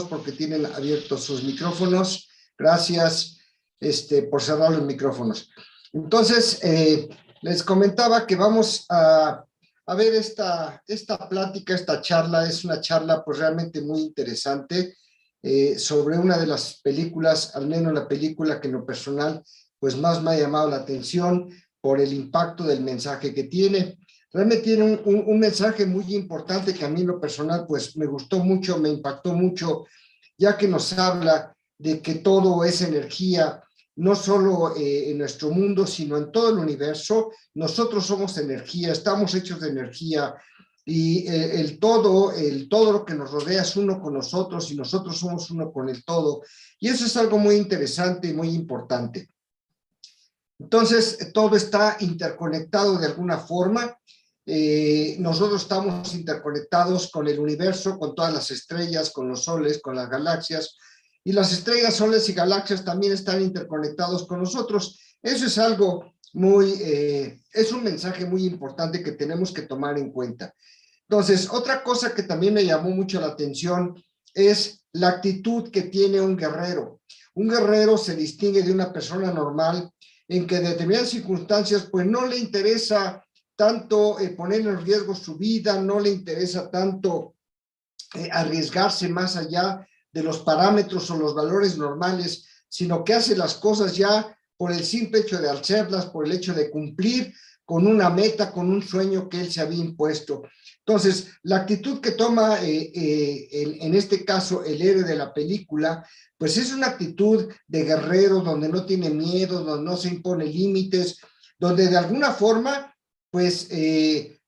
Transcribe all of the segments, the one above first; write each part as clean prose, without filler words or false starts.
porque tienen abiertos sus micrófonos. Gracias por cerrar los micrófonos. Entonces, les comentaba que vamos a ver esta plática, esta charla. Es una charla pues realmente muy interesante sobre una de las películas, al menos la película que en lo personal pues más me ha llamado la atención por el impacto del mensaje que tiene. Realmente tiene un mensaje muy importante que a mí en lo personal pues me gustó mucho, me impactó mucho, ya que nos habla de que todo es energía, no solo en nuestro mundo, sino en todo el universo. Nosotros somos energía, estamos hechos de energía, y el todo lo que nos rodea es uno con nosotros y nosotros somos uno con el todo. Y eso es algo muy interesante y muy importante. Entonces, todo está interconectado de alguna forma. Nosotros estamos interconectados con el universo, con todas las estrellas, con los soles, con las galaxias, y las estrellas, soles y galaxias también están interconectados con nosotros. Eso es algo es un mensaje muy importante que tenemos que tomar en cuenta. Entonces, otra cosa que también me llamó mucho la atención es la actitud que tiene un guerrero. Un guerrero se distingue de una persona normal en que en determinadas circunstancias pues no le interesa tanto poner en riesgo su vida, no le interesa tanto arriesgarse más allá de los parámetros o los valores normales, sino que hace las cosas ya por el simple hecho de hacerlas, por el hecho de cumplir con una meta, con un sueño que él se había impuesto. Entonces, la actitud que toma en este caso el héroe de la película, pues es una actitud de guerrero donde no tiene miedo, donde no se impone límites, donde de alguna forma pues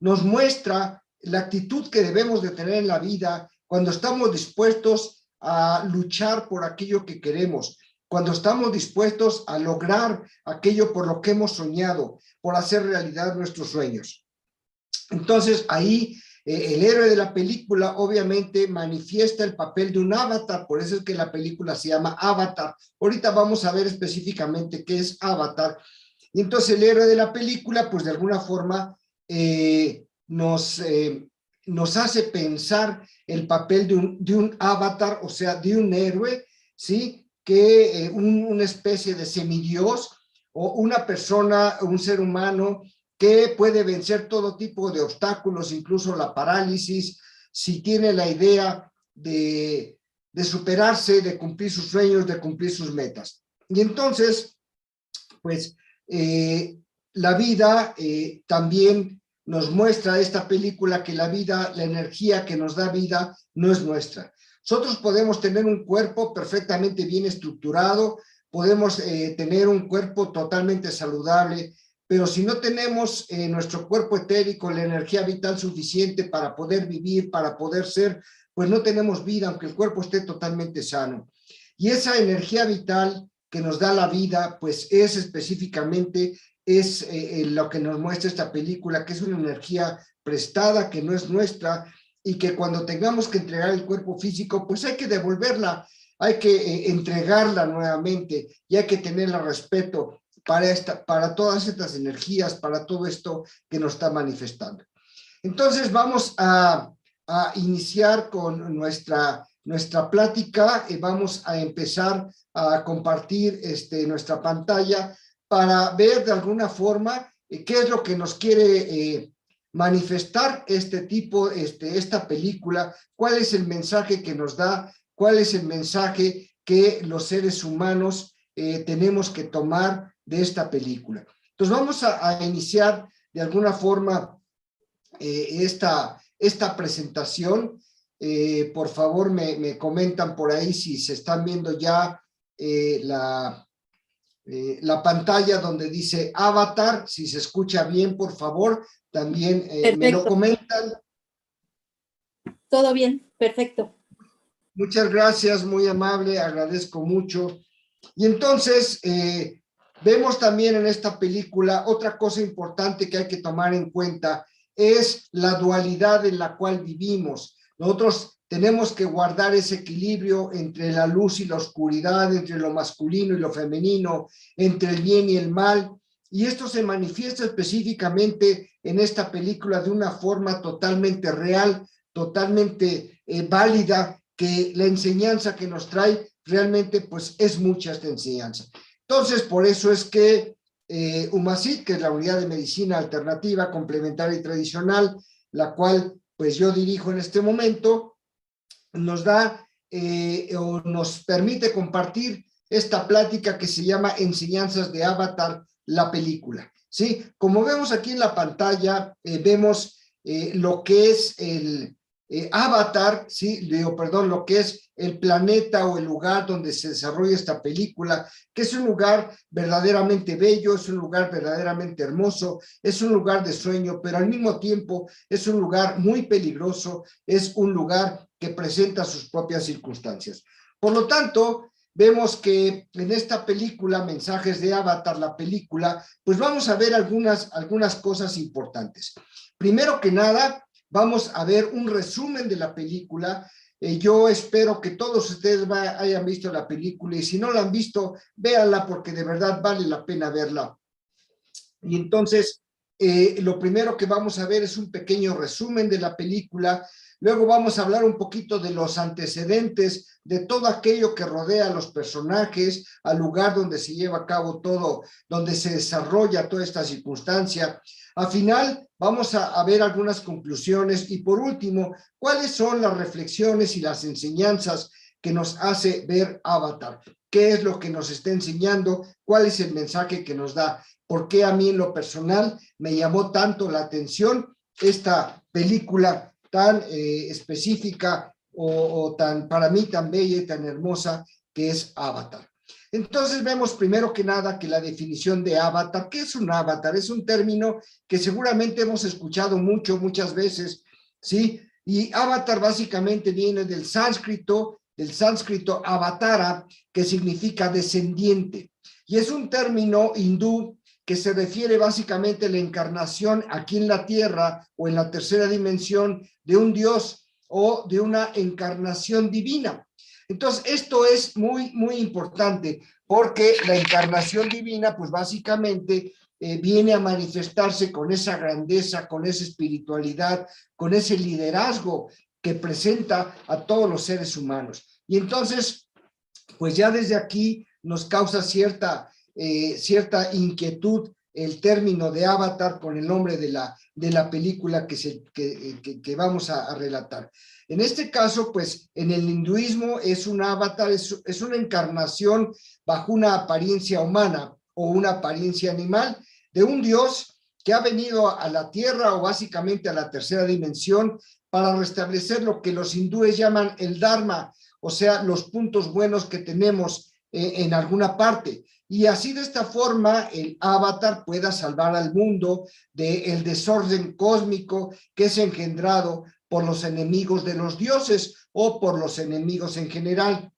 nos muestra la actitud que debemos de tener en la vida cuando estamos dispuestos a luchar por aquello que queremos, cuando estamos dispuestos a lograr aquello por lo que hemos soñado, por hacer realidad nuestros sueños. Entonces ahí el héroe de la película obviamente manifiesta el papel de un avatar, por eso es que la película se llama Avatar. Ahorita vamos a ver específicamente qué es Avatar. Y entonces el héroe de la película pues de alguna forma nos hace pensar el papel de un avatar, o sea, de un héroe, ¿sí? Que una especie de semidios o una persona, un ser humano que puede vencer todo tipo de obstáculos, incluso la parálisis, si tiene la idea de superarse, de cumplir sus sueños, de cumplir sus metas. Y entonces, pues, la vida también nos muestra esta película que la vida, la energía que nos da vida no es nuestra. Nosotros podemos tener un cuerpo perfectamente bien estructurado, podemos tener un cuerpo totalmente saludable, pero si no tenemos nuestro cuerpo etérico, la energía vital suficiente para poder vivir, para poder ser, pues no tenemos vida, aunque el cuerpo esté totalmente sano. Y esa energía vital que nos da la vida, pues es específicamente lo que nos muestra esta película, que es una energía prestada, que no es nuestra, y que cuando tengamos que entregar el cuerpo físico, pues hay que devolverla, hay que entregarla nuevamente, y hay que tenerla respeto para todas estas energías, para todo esto que nos está manifestando. Entonces vamos a iniciar con nuestra plática y vamos a empezar a compartir nuestra pantalla para ver de alguna forma qué es lo que nos quiere manifestar esta película, cuál es el mensaje que nos da, cuál es el mensaje que los seres humanos tenemos que tomar de esta película. Entonces vamos a iniciar de alguna forma esta presentación. Por favor me comentan por ahí si se están viendo ya la pantalla donde dice Avatar, si se escucha bien, por favor, también me lo comentan. Todo bien, perfecto. Muchas gracias, muy amable, agradezco mucho. Y entonces, vemos también en esta película otra cosa importante que hay que tomar en cuenta, es la dualidad en la cual vivimos. Nosotros tenemos que guardar ese equilibrio entre la luz y la oscuridad, entre lo masculino y lo femenino, entre el bien y el mal, y esto se manifiesta específicamente en esta película de una forma totalmente real, totalmente válida, que la enseñanza que nos trae realmente pues es mucha esta enseñanza. Entonces, por eso es que UMASIT, que es la Unidad de Medicina Alternativa, Complementaria y Tradicional, la cual pues yo dirijo en este momento, nos da o nos permite compartir esta plática que se llama Enseñanzas de Avatar, la película. ¿Sí? Como vemos aquí en la pantalla, vemos lo que es el Avatar, ¿sí? Lo que es el planeta o el lugar donde se desarrolla esta película, que es un lugar verdaderamente bello, es un lugar verdaderamente hermoso, es un lugar de sueño, pero al mismo tiempo es un lugar muy peligroso, es un lugar que presenta sus propias circunstancias. Por lo tanto, vemos que en esta película, Mensajes de Avatar, la película, pues vamos a ver algunas cosas importantes. Primero que nada, vamos a ver un resumen de la película. Yo espero que todos ustedes hayan visto la película y si no la han visto, véanla porque de verdad vale la pena verla. Y entonces, lo primero que vamos a ver es un pequeño resumen de la película. Luego vamos a hablar un poquito de los antecedentes, de todo aquello que rodea a los personajes, al lugar donde se lleva a cabo todo, donde se desarrolla toda esta circunstancia. Al final vamos a ver algunas conclusiones y por último, cuáles son las reflexiones y las enseñanzas que nos hace ver Avatar. ¿Qué es lo que nos está enseñando? ¿Cuál es el mensaje que nos da? ¿Por qué a mí en lo personal me llamó tanto la atención esta película tan específica o tan, para mí, tan bella y tan hermosa que es Avatar? Entonces vemos primero que nada que la definición de avatar, ¿qué es un avatar? Es un término que seguramente hemos escuchado muchas veces, ¿sí? Y avatar básicamente viene del sánscrito avatara, que significa descendiente. Y es un término hindú que se refiere básicamente a la encarnación aquí en la tierra o en la tercera dimensión de un dios o de una encarnación divina. Entonces, esto es muy importante porque la encarnación divina, pues básicamente viene a manifestarse con esa grandeza, con esa espiritualidad, con ese liderazgo que presenta a todos los seres humanos. Y entonces, pues ya desde aquí nos causa cierta inquietud el término de avatar con el nombre de la película que vamos a relatar. En este caso, pues en el hinduismo es un avatar, es una encarnación bajo una apariencia humana o una apariencia animal de un dios que ha venido a la tierra o básicamente a la tercera dimensión para restablecer lo que los hindúes llaman el dharma, o sea, los puntos buenos que tenemos en alguna parte. Y así de esta forma el avatar pueda salvar al mundo del desorden cósmico que es engendrado por los enemigos de los dioses o por los enemigos en general.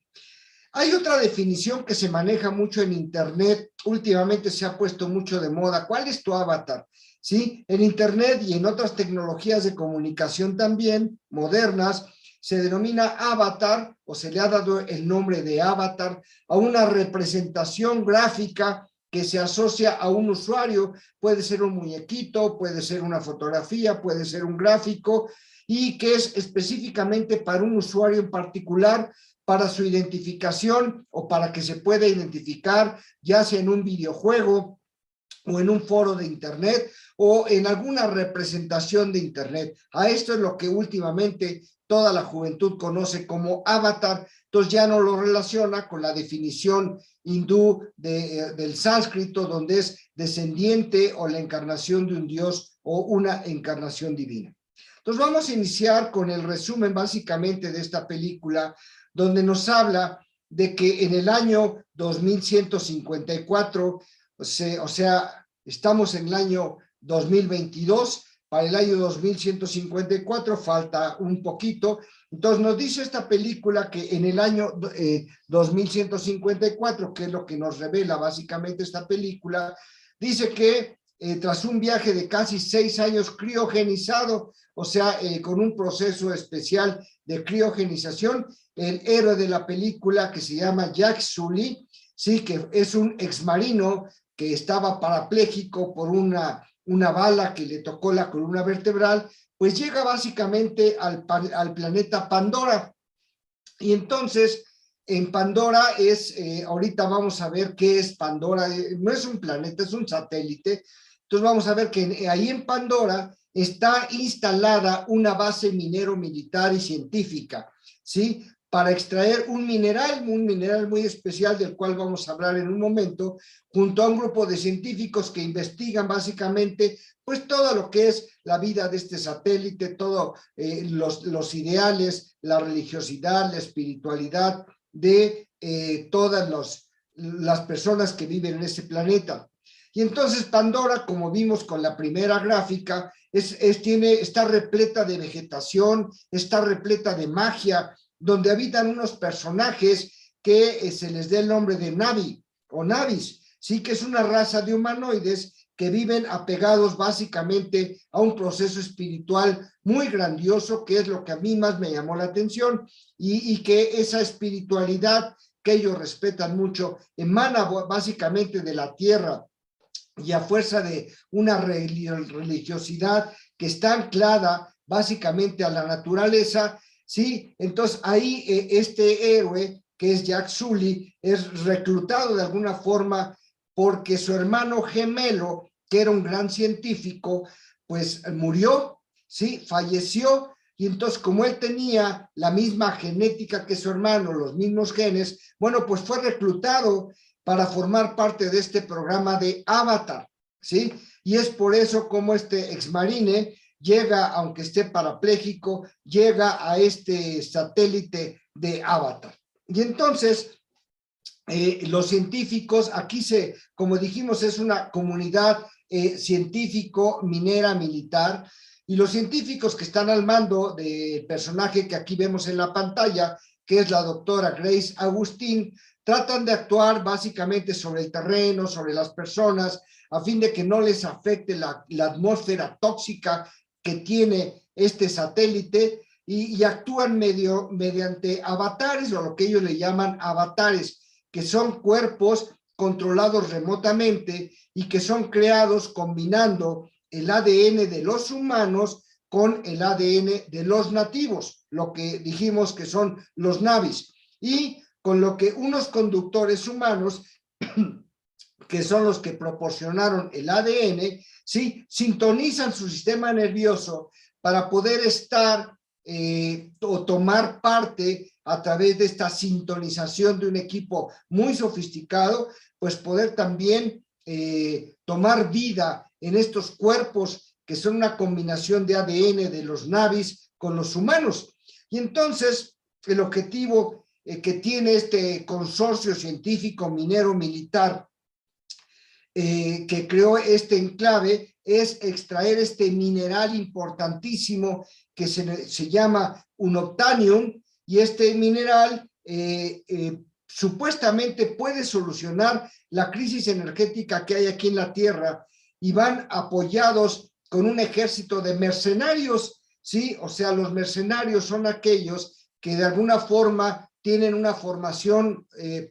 Hay otra definición que se maneja mucho en internet, últimamente se ha puesto mucho de moda. ¿Cuál es tu avatar? ¿Sí? En internet y en otras tecnologías de comunicación también modernas, se denomina avatar o se le ha dado el nombre de avatar a una representación gráfica que se asocia a un usuario. Puede ser un muñequito, puede ser una fotografía, puede ser un gráfico y que es específicamente para un usuario en particular, para su identificación o para que se pueda identificar ya sea en un videojuego o en un foro de internet o en alguna representación de internet. A esto es lo que últimamente toda la juventud conoce como avatar, entonces ya no lo relaciona con la definición hindú del sánscrito, donde es descendiente o la encarnación de un dios o una encarnación divina. Entonces vamos a iniciar con el resumen básicamente de esta película, donde nos habla de que en el año 2154, o sea, estamos en el año 2022, para el año 2154 falta un poquito. Entonces nos dice esta película que en el año 2154, que es lo que nos revela básicamente esta película, dice que tras un viaje de casi 6 años criogenizado, o sea, con un proceso especial de criogenización, el héroe de la película, que se llama Jack Sully, sí, que es un exmarino que estaba parapléjico por una bala que le tocó la columna vertebral, pues llega básicamente al planeta Pandora. Y entonces, en Pandora ahorita vamos a ver qué es Pandora, no es un planeta, es un satélite. Entonces vamos a ver que ahí en Pandora está instalada una base minero militar y científica, ¿sí? Para extraer un mineral muy especial del cual vamos a hablar en un momento, junto a un grupo de científicos que investigan básicamente pues todo lo que es la vida de este satélite, todos los ideales, la religiosidad, la espiritualidad de todas las personas que viven en ese planeta. Y entonces Pandora, como vimos con la primera gráfica, está repleta de vegetación, está repleta de magia, donde habitan unos personajes que se les dé el nombre de Navi o Navis, sí, que es una raza de humanoides que viven apegados básicamente a un proceso espiritual muy grandioso, que es lo que a mí más me llamó la atención, y que esa espiritualidad que ellos respetan mucho emana básicamente de la tierra, y a fuerza de una religiosidad que está anclada básicamente a la naturaleza, ¿sí? Entonces ahí este héroe, que es Jack Sully, es reclutado de alguna forma porque su hermano gemelo, que era un gran científico, pues murió, ¿sí? Falleció, y entonces como él tenía la misma genética que su hermano, los mismos genes, bueno, pues fue reclutado para formar parte de este programa de Avatar, ¿sí? Y es por eso como este exmarine llega, aunque esté parapléjico, llega a este satélite de Avatar. Y entonces, los científicos, como dijimos, es una comunidad científico, minera, militar, y los científicos que están al mando del personaje que aquí vemos en la pantalla, que es la doctora Grace Agustín, tratan de actuar básicamente sobre el terreno, sobre las personas, a fin de que no les afecte la atmósfera tóxica que tiene este satélite, y actúan mediante avatares, o lo que ellos le llaman avatares, que son cuerpos controlados remotamente y que son creados combinando el ADN de los humanos con el ADN de los nativos, lo que dijimos que son los Navis, y con lo que unos conductores humanos que son los que proporcionaron el ADN, ¿sí? Sintonizan su sistema nervioso para poder estar o tomar parte a través de esta sintonización de un equipo muy sofisticado, pues poder también tomar vida en estos cuerpos que son una combinación de ADN de los Navis con los humanos. Y entonces el objetivo que tiene este consorcio científico minero militar que creó este enclave es extraer este mineral importantísimo que se llama unobtainium, y este mineral supuestamente puede solucionar la crisis energética que hay aquí en la Tierra, y van apoyados con un ejército de mercenarios, ¿sí? O sea, los mercenarios son aquellos que de alguna forma tienen una formación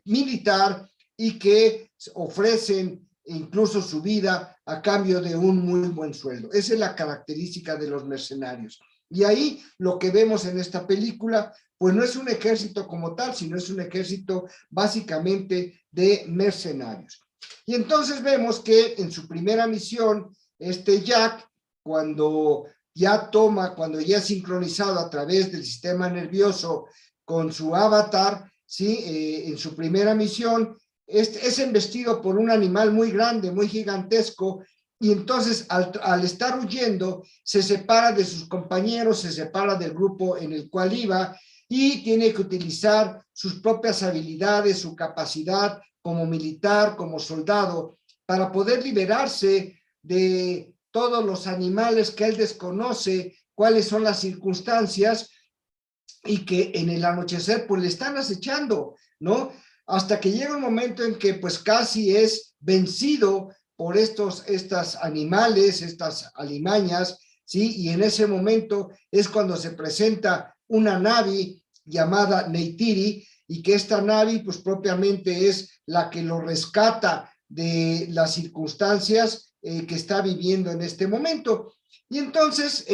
militar y que ofrecen incluso su vida a cambio de un muy buen sueldo. Esa es la característica de los mercenarios. Y ahí lo que vemos en esta película, pues no es un ejército como tal, sino es un ejército básicamente de mercenarios. Y entonces vemos que en su primera misión, Jack, cuando ya es sincronizado a través del sistema nervioso con su avatar, ¿sí? En su primera misión, es embestido por un animal muy grande, muy gigantesco, y entonces al estar huyendo se separa de sus compañeros, se separa del grupo en el cual iba, y tiene que utilizar sus propias habilidades, su capacidad como militar, como soldado, para poder liberarse de todos los animales que él desconoce, cuáles son las circunstancias, y que en el anochecer pues le están acechando, ¿no? Hasta que llega un momento en que pues casi es vencido por estos animales, estas alimañas, ¿sí? Y en ese momento es cuando se presenta una Navi llamada Neytiri, y que esta Navi pues propiamente es la que lo rescata de las circunstancias que está viviendo en este momento. Y entonces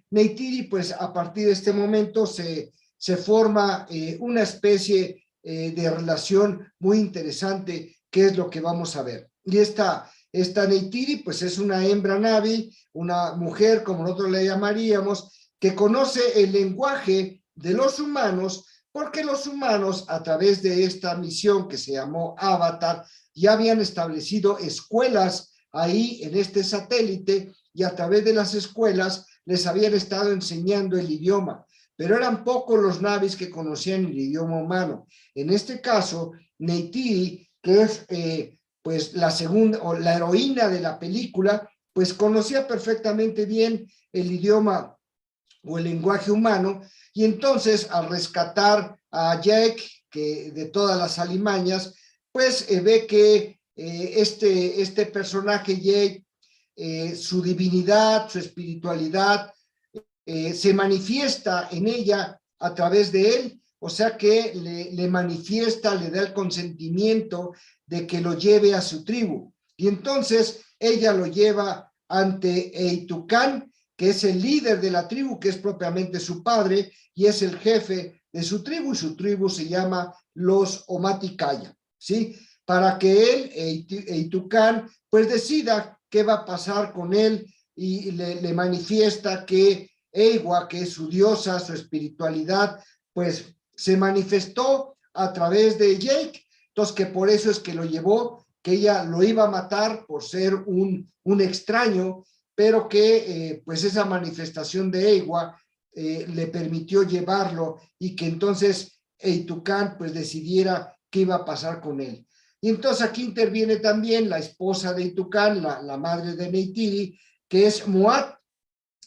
Neytiri pues a partir de este momento se se forma una especie de relación muy interesante, que es lo que vamos a ver. Y esta Neytiri, pues es una hembra Na'vi, una mujer, como nosotros le llamaríamos, que conoce el lenguaje de los humanos, porque los humanos, a través de esta misión que se llamó Avatar, ya habían establecido escuelas ahí en este satélite, y a través de las escuelas les habían estado enseñando el idioma, pero eran pocos los Na'vis que conocían el idioma humano. En este caso, Neytiri, que es pues la segunda o la heroína de la película, pues conocía perfectamente bien el idioma o el lenguaje humano, y entonces al rescatar a Jake, que de todas las alimañas, pues ve que este personaje Jake, su divinidad, su espiritualidad, se manifiesta en ella a través de él, o sea que le manifiesta, le da el consentimiento de que lo lleve a su tribu. Y entonces ella lo lleva ante Eitucán, que es el líder de la tribu, que es propiamente su padre, y es el jefe de su tribu, y su tribu se llama los Omaticaya, ¿sí? Para que él, Eitucán, pues decida qué va a pasar con él, y le manifiesta que Eywa, que es su diosa, su espiritualidad, pues se manifestó a través de Jake, entonces que por eso es que lo llevó, que ella lo iba a matar por ser un extraño, pero que pues esa manifestación de Eywa le permitió llevarlo, y que entonces Eitucán pues decidiera qué iba a pasar con él. Y entonces aquí interviene también la esposa de Eitucán, la madre de Neytiri, que es Moat.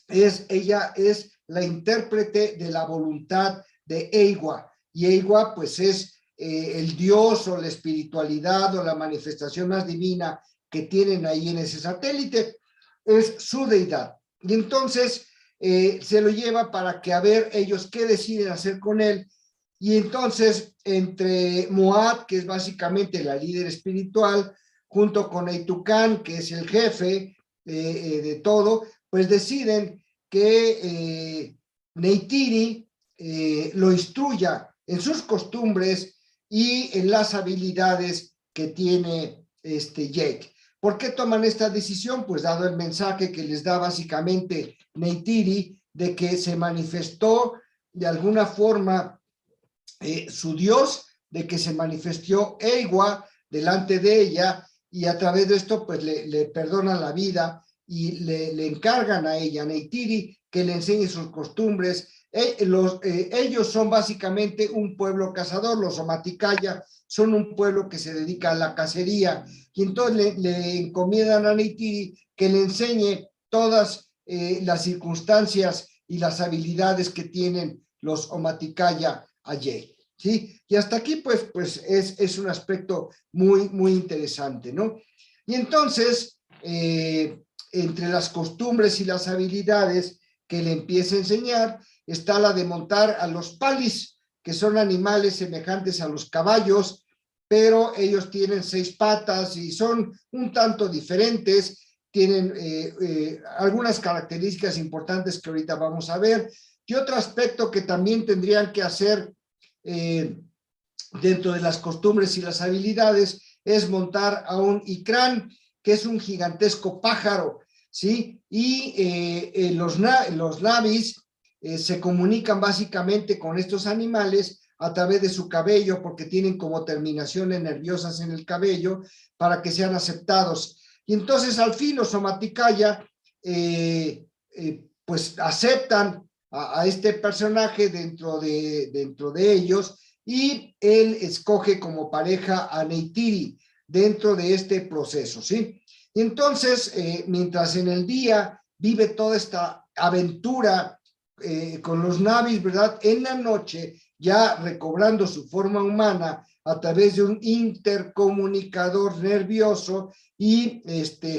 Ella es la intérprete de la voluntad de Eywa, y Eywa pues es el dios o la espiritualidad o la manifestación más divina que tienen ahí en ese satélite, es su deidad. Y entonces se lo lleva para que a ver ellos qué deciden hacer con él. Y entonces entre Moat, que es básicamente la líder espiritual, junto con Eitucán, que es el jefe de todo, pues deciden que Neytiri lo instruya en sus costumbres y en las habilidades que tiene Jake. ¿Por qué toman esta decisión? Pues dado el mensaje que les da básicamente Neytiri, de que se manifestó de alguna forma su dios, de que se manifestó Eywa delante de ella, y a través de esto pues le perdonan la vida, y le encargan a ella, a Neytiri, que le enseñe sus costumbres. Ellos son básicamente un pueblo cazador, los Omaticaya son un pueblo que se dedica a la cacería, y entonces le encomiendan a Neytiri que le enseñe todas las circunstancias y las habilidades que tienen los Omaticaya allí, ¿sí? Y hasta aquí pues es un aspecto muy interesante, ¿no? Y entonces entre las costumbres y las habilidades que le empieza a enseñar está la de montar a los palis, que son animales semejantes a los caballos, pero ellos tienen 6 patas y son un tanto diferentes, tienen algunas características importantes que ahorita vamos a ver. Y otro aspecto que también tendrían que hacer dentro de las costumbres y las habilidades es montar a un Ikran, que es un gigantesco pájaro, ¿sí? Y los Na'vis se comunican básicamente con estos animales a través de su cabello, porque tienen como terminaciones nerviosas en el cabello para que sean aceptados. Y entonces al fin los Omaticaya pues aceptan a este personaje dentro de ellos, y él escoge como pareja a Neytiri dentro de este proceso, ¿sí? Y entonces, mientras en el día vive toda esta aventura con los Na'vis, ¿verdad? En la noche, ya recobrando su forma humana a través de un intercomunicador nervioso y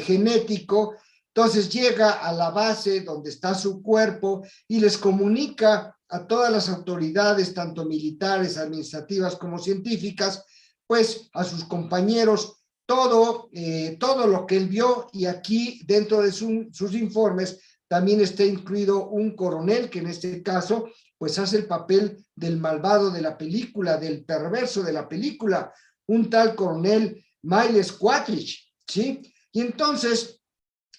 genético, entonces llega a la base donde está su cuerpo y les comunica a todas las autoridades, tanto militares, administrativas como científicas, pues a sus compañeros, todo lo que él vio. Y aquí dentro de sus informes también está incluido un coronel, que en este caso pues hace el papel del malvado de la película, del perverso de la película, un tal coronel Miles Quaritch, ¿sí? Y entonces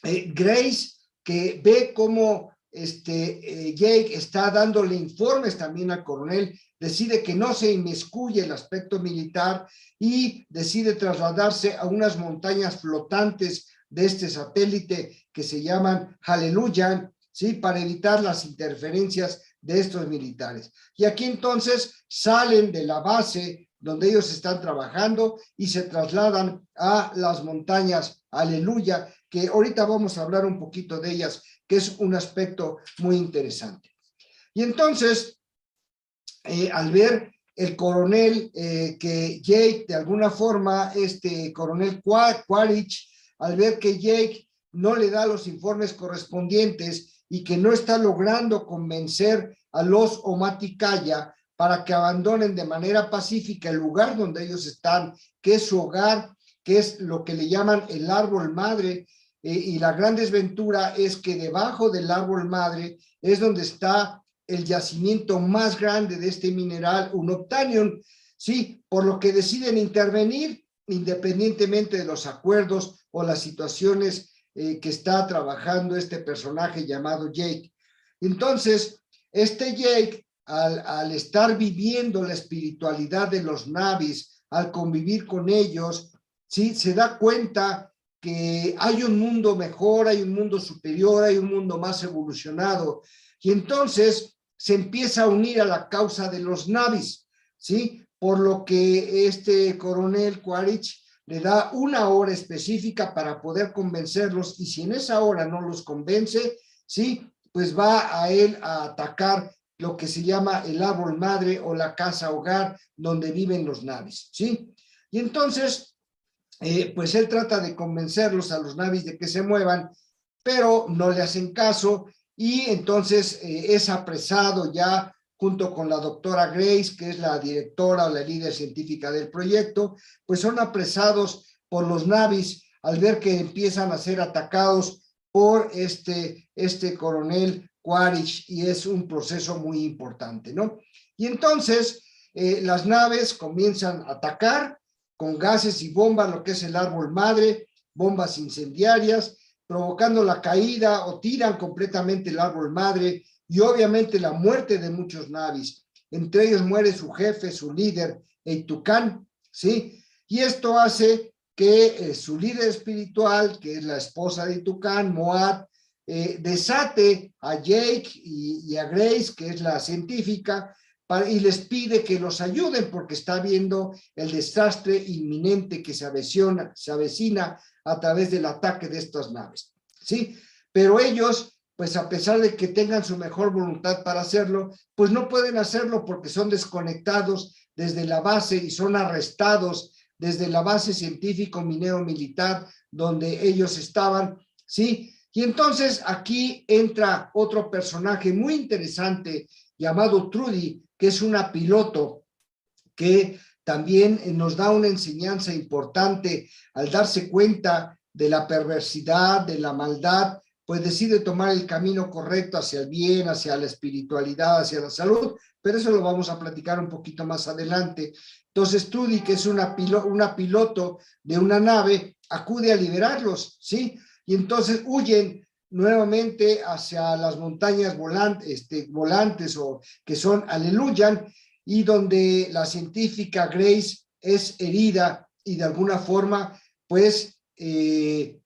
Grace, que ve cómo Jake está dándole informes también al coronel, decide que no se inmiscuye el aspecto militar y decide trasladarse a unas montañas flotantes de este satélite que se llaman Hallelujah, ¿sí? Para evitar las interferencias de estos militares. Y aquí entonces salen de la base donde ellos están trabajando y se trasladan a las montañas Aleluya, que ahorita vamos a hablar un poquito de ellas, que es un aspecto muy interesante. Y entonces, al ver el coronel que Jake, de alguna forma, coronel Quaritch, al ver que Jake no le da los informes correspondientes y que no está logrando convencer a los Omaticaya para que abandonen de manera pacífica el lugar donde ellos están, que es su hogar, que es lo que le llaman el árbol madre, y la gran desventura es que debajo del árbol madre es donde está el yacimiento más grande de este mineral, unobtainium, sí, por lo que deciden intervenir independientemente de los acuerdos o las situaciones que está trabajando este personaje llamado Jake. Entonces, Jake, al estar viviendo la espiritualidad de los Navis, al convivir con ellos, ¿sí? Se da cuenta que hay un mundo mejor, hay un mundo superior, hay un mundo más evolucionado. Y entonces se empieza a unir a la causa de los Navis, ¿sí? Por lo que este coronel Quaritch le da una hora específica para poder convencerlos, y si en esa hora no los convence, ¿sí? Pues va a él a atacar lo que se llama el árbol madre o la casa hogar donde viven los Navis, ¿sí? Y entonces, pues él trata de convencerlos a los Navis de que se muevan, pero no le hacen caso, y entonces es apresado ya junto con la doctora Grace, que es la directora o la líder científica del proyecto, pues son apresados por los Navis al ver que empiezan a ser atacados por este coronel Quaritch, y es un proceso muy importante, ¿no? Y entonces las naves comienzan a atacar con gases y bombas lo que es el árbol madre, bombas incendiarias, provocando la caída o tiran completamente el árbol madre y obviamente la muerte de muchos Navis. Entre ellos muere su jefe, su líder, Eitukan, ¿sí? Y esto hace que su líder espiritual, que es la esposa de Eitukan, Moat, desate a Jake y a Grace, que es la científica, y les pide que los ayuden porque está viendo el desastre inminente que se avecina a través del ataque de estas naves, ¿sí? Pero ellos, pues a pesar de que tengan su mejor voluntad para hacerlo, pues no pueden hacerlo porque son desconectados desde la base y son arrestados desde la base científico minero militar donde ellos estaban, ¿sí? Y entonces aquí entra otro personaje muy interesante llamado Trudy, que es una piloto que también nos da una enseñanza importante al darse cuenta de la perversidad, de la maldad, pues decide tomar el camino correcto hacia el bien, hacia la espiritualidad, hacia la salud, pero eso lo vamos a platicar un poquito más adelante. Entonces Trudy, que es una piloto de una nave, acude a liberarlos, ¿sí? Y entonces huyen nuevamente hacia las montañas volantes o que son Aleluya, y donde la científica Grace es herida y de alguna forma pues se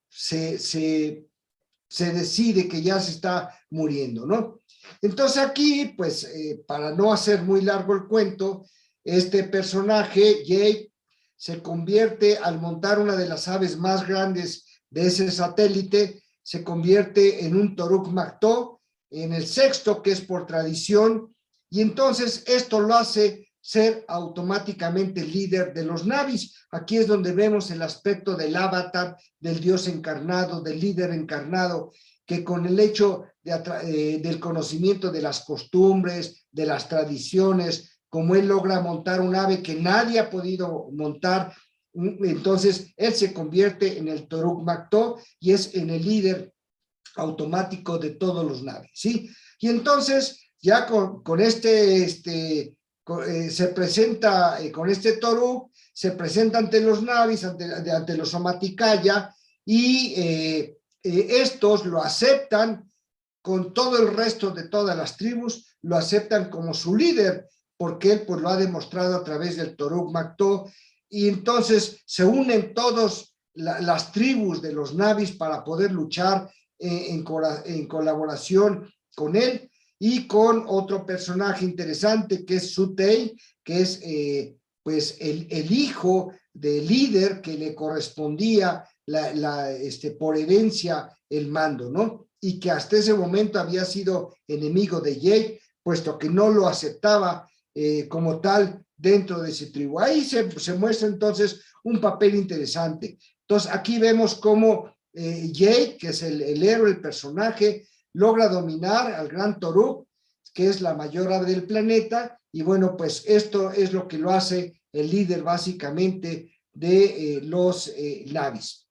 decide que ya se está muriendo, ¿no? Entonces aquí pues para no hacer muy largo el cuento, este personaje Jake se convierte, al montar una de las aves más grandes de ese satélite, se convierte en un Toruk Makto, en el sexto, que es por tradición, y entonces esto lo hace ser automáticamente líder de los Navis. Aquí es donde vemos el aspecto del avatar, del Dios encarnado, del líder encarnado, que con el hecho del conocimiento de las costumbres, de las tradiciones, como él logra montar un ave que nadie ha podido montar, entonces él se convierte en el Toruk Makto y es en el líder automático de todos los Navis, ¿sí? Y entonces ya con este se presenta con este Toruk, se presenta ante los Navis, ante los Omaticaya, y estos lo aceptan con todo el resto de todas las tribus, lo aceptan como su líder, porque él pues lo ha demostrado a través del Toruk Makto, y entonces se unen todas las tribus de los Navis para poder luchar en colaboración con él, y con otro personaje interesante que es Sutei, que es pues el hijo del líder que le correspondía por herencia el mando, ¿no? Y que hasta ese momento había sido enemigo de Jake, puesto que no lo aceptaba como tal dentro de ese tribu. Ahí se muestra entonces un papel interesante. Entonces aquí vemos cómo Jake, que es el héroe, el personaje, logra dominar al gran Toruk, que es la mayor ave del planeta, y bueno, pues esto es lo que lo hace el líder básicamente de los Navis,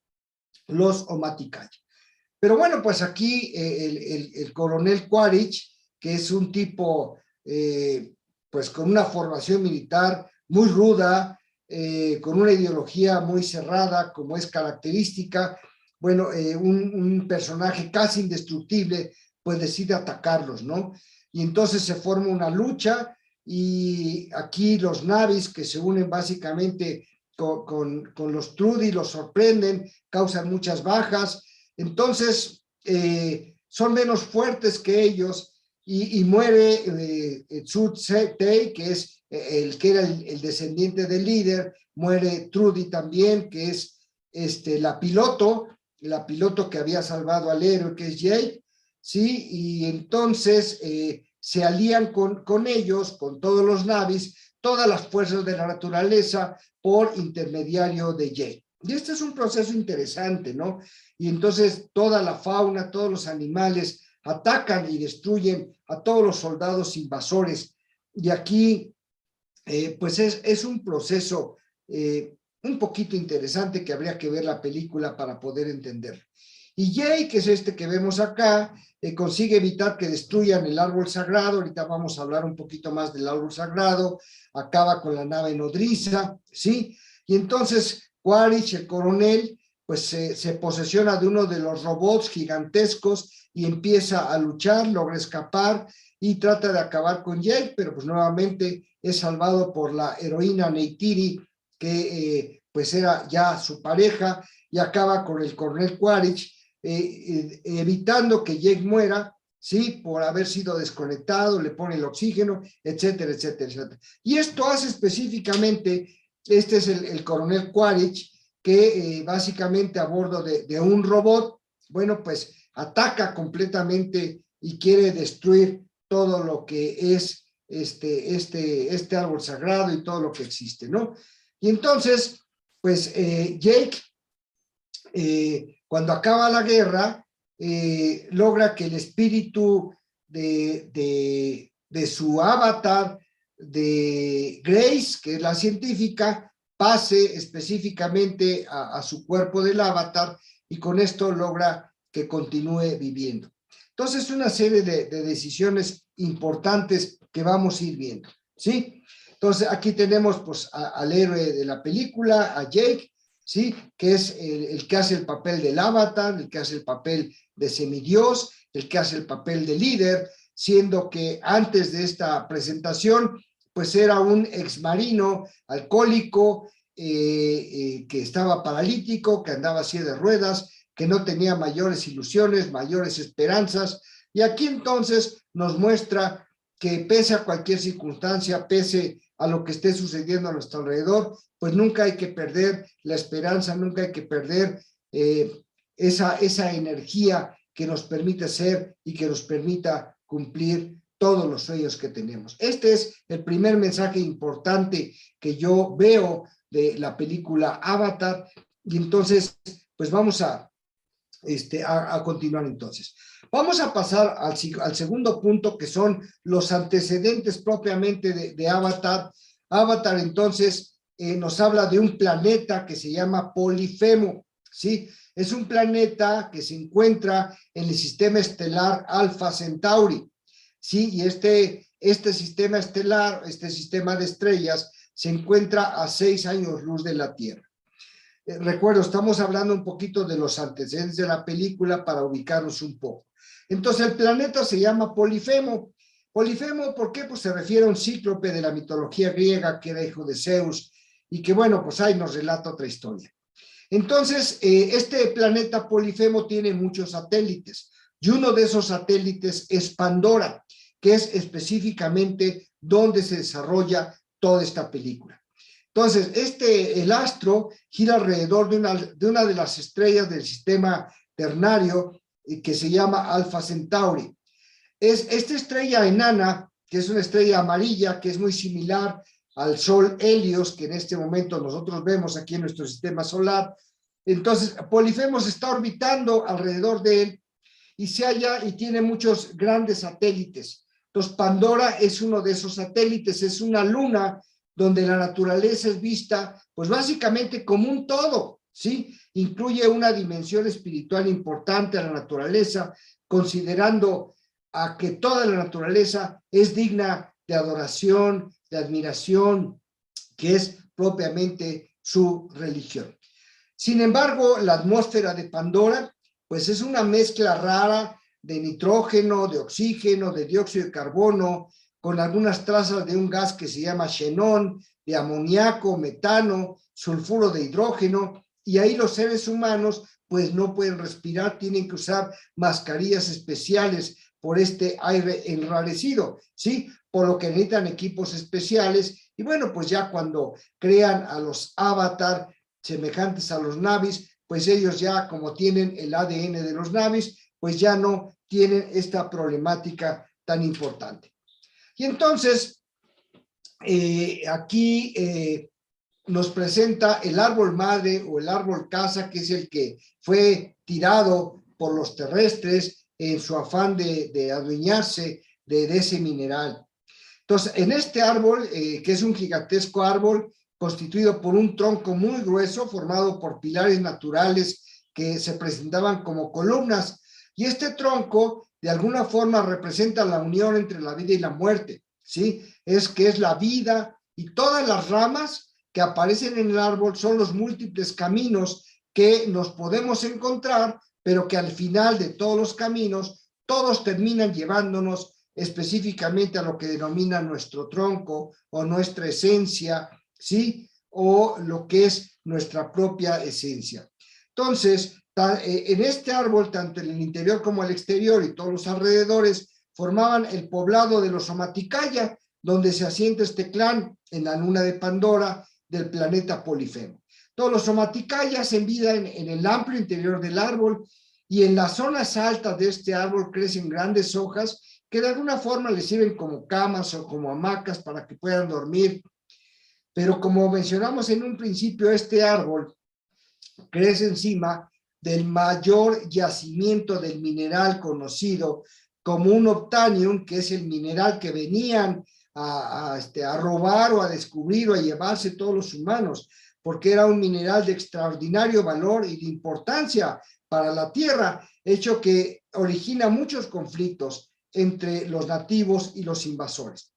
los Omaticaya. Pero bueno, pues aquí el coronel Quaritch, que es un tipo pues con una formación militar muy ruda, con una ideología muy cerrada, como es característica, bueno, un personaje casi indestructible, pues decide atacarlos, ¿no? Y entonces se forma una lucha, y aquí los Navis, que se unen básicamente con los Trudi, los sorprenden, causan muchas bajas. Entonces son menos fuertes que ellos, y muere Tei, que es el que era el descendiente del líder. Muere Trudy también, que es la piloto que había salvado al héroe, que es Jake, ¿sí? Y entonces se alían con ellos, con todos los Navis, todas las fuerzas de la naturaleza, por intermediario de Jake. Y este es un proceso interesante, ¿no? Y entonces toda la fauna, todos los animales atacan y destruyen a todos los soldados invasores. Y aquí, pues es un proceso un poquito interesante, que habría que ver la película para poder entenderlo. Y Jake, que es este que vemos acá, consigue evitar que destruyan el árbol sagrado. Ahorita vamos a hablar un poquito más del árbol sagrado. Acaba con la nave nodriza, ¿sí? Y entonces Quaritch, el coronel, pues se posesiona de uno de los robots gigantescos y empieza a luchar, logra escapar y trata de acabar con Jake, pero pues nuevamente es salvado por la heroína Neytiri, que pues era ya su pareja, y acaba con el coronel Quaritch, evitando que Jake muera, ¿sí? Por haber sido desconectado, le pone el oxígeno, etcétera, etcétera, etcétera. Y esto hace específicamente, este es el coronel Quaritch, que básicamente a bordo de un robot, bueno, pues ataca completamente y quiere destruir todo lo que es este árbol sagrado y todo lo que existe, ¿no? Y entonces, pues Jake, cuando acaba la guerra, logra que el espíritu de su avatar, de Grace, que es la científica, pase específicamente a su cuerpo del avatar, y con esto logra que continúe viviendo. Entonces, una serie de decisiones importantes que vamos a ir viendo, ¿sí? Entonces, aquí tenemos pues al héroe de la película, a Jake, ¿sí? Que es el que hace el papel del avatar, el que hace el papel de semidios, el que hace el papel de líder, siendo que antes de esta presentación, pues era un exmarino alcohólico, que estaba paralítico, que andaba así de ruedas, que no tenía mayores ilusiones, mayores esperanzas. Y aquí entonces nos muestra que pese a cualquier circunstancia, pese a lo que esté sucediendo a nuestro alrededor, pues nunca hay que perder la esperanza, nunca hay que perder esa energía que nos permite ser y que nos permita cumplir todos los sueños que tenemos. Este es el primer mensaje importante que yo veo de la película Avatar, y entonces pues vamos a continuar entonces. Vamos a pasar al segundo punto, que son los antecedentes propiamente de Avatar. Avatar entonces nos habla de un planeta que se llama Polifemo, ¿sí? Es un planeta que se encuentra en el sistema estelar Alpha Centauri. ¿sí? Y este sistema estelar, este sistema de estrellas, se encuentra a 6 años luz de la Tierra. Recuerdo, estamos hablando un poquito de los antecedentes de la película para ubicarnos un poco. Entonces, el planeta se llama Polifemo. Polifemo, ¿por qué? Pues se refiere a un cíclope de la mitología griega que era hijo de Zeus y que, bueno, pues ahí nos relata otra historia. Entonces, este planeta Polifemo tiene muchos satélites y uno de esos satélites es Pandora, que es específicamente donde se desarrolla toda esta película. Entonces, el astro gira alrededor de una de las estrellas del sistema ternario que se llama Alpha Centauri. Esta estrella enana, que es una estrella amarilla, que es muy similar al Sol Helios, que en este momento nosotros vemos aquí en nuestro sistema solar. Entonces, Polifemo está orbitando alrededor de él y se halla y tiene muchos grandes satélites. Entonces, Pandora es uno de esos satélites, es una luna donde la naturaleza es vista, pues básicamente como un todo, ¿sí? Incluye una dimensión espiritual importante a la naturaleza, considerando a que toda la naturaleza es digna de adoración, de admiración, que es propiamente su religión. Sin embargo, la atmósfera de Pandora, pues es una mezcla rara de nitrógeno, de oxígeno, de dióxido de carbono, con algunas trazas de un gas que se llama xenón, de amoníaco, metano, sulfuro de hidrógeno, y ahí los seres humanos pues no pueden respirar, tienen que usar mascarillas especiales por este aire enrarecido, ¿sí? Por lo que necesitan equipos especiales, y bueno, pues ya cuando crean a los avatar semejantes a los Navis, pues ellos ya como tienen el ADN de los Navis, pues ya no tienen esta problemática tan importante. Y entonces, aquí nos presenta el árbol madre o el árbol casa, que es el que fue tirado por los terrestres en su afán de adueñarse de ese mineral. Entonces, en este árbol, que es un gigantesco árbol constituido por un tronco muy grueso, formado por pilares naturales que se presentaban como columnas, y este tronco de alguna forma representa la unión entre la vida y la muerte, ¿sí? Es la vida, y todas las ramas que aparecen en el árbol son los múltiples caminos que nos podemos encontrar, pero que al final de todos los caminos, todos terminan llevándonos específicamente a lo que denomina nuestro tronco o nuestra esencia, ¿sí? O lo que es nuestra propia esencia. Entonces, en este árbol, tanto en el interior como el exterior y todos los alrededores, formaban el poblado de los Somaticaya, donde se asienta este clan en la luna de Pandora del planeta Polifemo. Todos los Somaticayas en vida en el amplio interior del árbol, y en las zonas altas de este árbol crecen grandes hojas que de alguna forma les sirven como camas o como hamacas para que puedan dormir. Pero como mencionamos en un principio, este árbol crece encima del mayor yacimiento del mineral conocido como un Optanium, que es el mineral que venían a robar o a descubrir o a llevarse todos los humanos, porque era un mineral de extraordinario valor y de importancia para la Tierra, hecho que origina muchos conflictos entre los nativos y los invasores.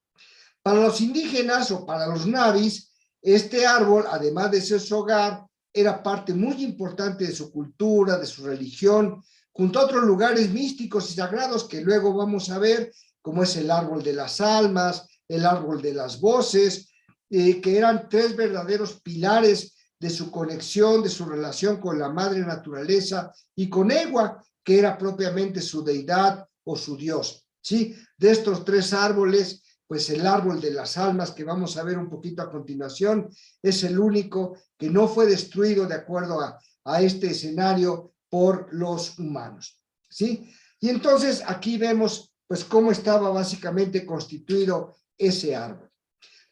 Para los indígenas o para los Navis, este árbol, además de ser su hogar, era parte muy importante de su cultura, de su religión, junto a otros lugares místicos y sagrados que luego vamos a ver, como es el árbol de las almas, el árbol de las voces, que eran 3 verdaderos pilares de su conexión, de su relación con la madre naturaleza, y con Ewa, que era propiamente su deidad o su dios, ¿sí? De estos 3 árboles, pues el árbol de las almas, que vamos a ver un poquito a continuación, es el único que no fue destruido de acuerdo a este escenario por los humanos, ¿sí? Y entonces aquí vemos pues cómo estaba básicamente constituido ese árbol.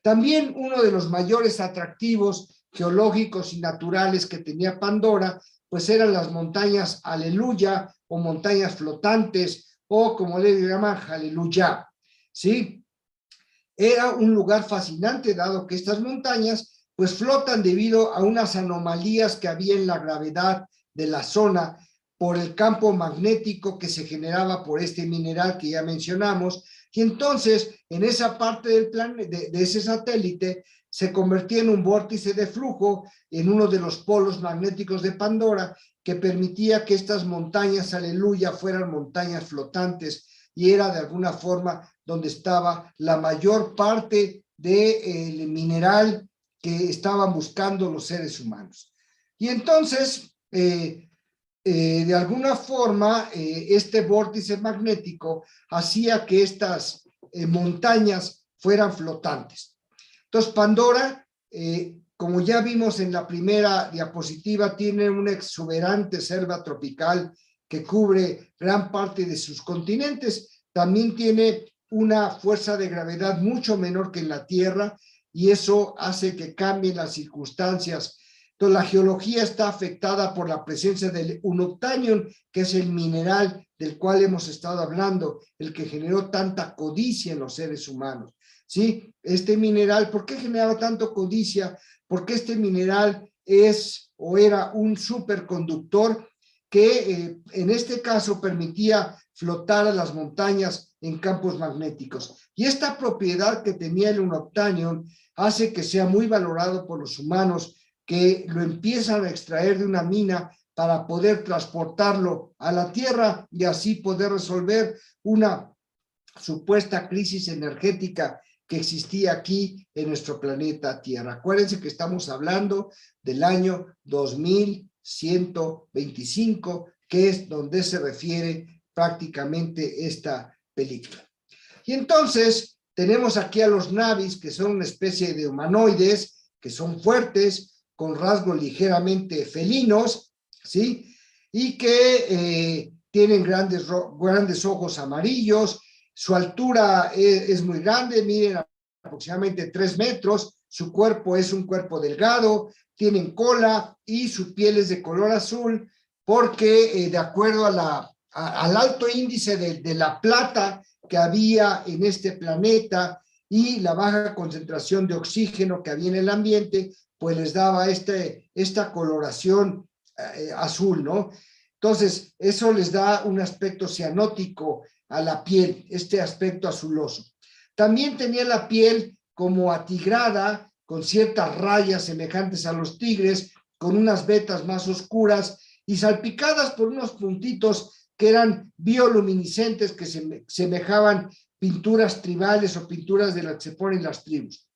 También uno de los mayores atractivos geológicos y naturales que tenía Pandora, pues eran las montañas Aleluya o montañas flotantes, o como le llaman Aleluya, ¿sí? Era un lugar fascinante, dado que estas montañas pues flotan debido a unas anomalías que había en la gravedad de la zona por el campo magnético que se generaba por este mineral que ya mencionamos, Y entonces, en esa parte del de ese satélite, se convertía en un vórtice de flujo en uno de los polos magnéticos de Pandora, que permitía que estas montañas, aleluya, fueran montañas flotantes, y era de alguna forma donde estaba la mayor parte del mineral que estaban buscando los seres humanos. Y entonces, de alguna forma, este vórtice magnético hacía que estas montañas fueran flotantes. Entonces, Pandora, como ya vimos en la primera diapositiva, tiene una exuberante selva tropical que cubre gran parte de sus continentes. También tiene una fuerza de gravedad mucho menor que en la Tierra, y eso hace que cambien las circunstancias. Entonces, la geología está afectada por la presencia del unobtainium, que es el mineral del cual hemos estado hablando, el que generó tanta codicia en los seres humanos. ¿Sí? Este mineral, ¿por qué generaba tanto codicia? Porque este mineral es o era un superconductor que en este caso permitía flotar a las montañas en campos magnéticos. Y esta propiedad que tenía el unobtainium hace que sea muy valorado por los humanos, que lo empiezan a extraer de una mina para poder transportarlo a la Tierra y así poder resolver una supuesta crisis energética que existía aquí en nuestro planeta Tierra. Acuérdense que estamos hablando del año 2125, que es donde se refiere prácticamente esta película. Y entonces tenemos aquí a los Navis, que son una especie de humanoides, que son fuertes, con rasgos ligeramente felinos, ¿sí? Y que tienen grandes ojos amarillos. Su altura es muy grande, miden aproximadamente 3 metros, su cuerpo es un cuerpo delgado, tienen cola y su piel es de color azul, porque de acuerdo a al alto índice de la plata que había en este planeta y la baja concentración de oxígeno que había en el ambiente, pues les daba esta coloración azul, ¿no? Entonces, eso les da un aspecto cianótico a la piel, este aspecto azuloso. También tenía la piel como atigrada, con ciertas rayas semejantes a los tigres, con unas vetas más oscuras y salpicadas por unos puntitos que eran bioluminiscentes, que semejaban pinturas tribales o pinturas de las que se ponen las tribus.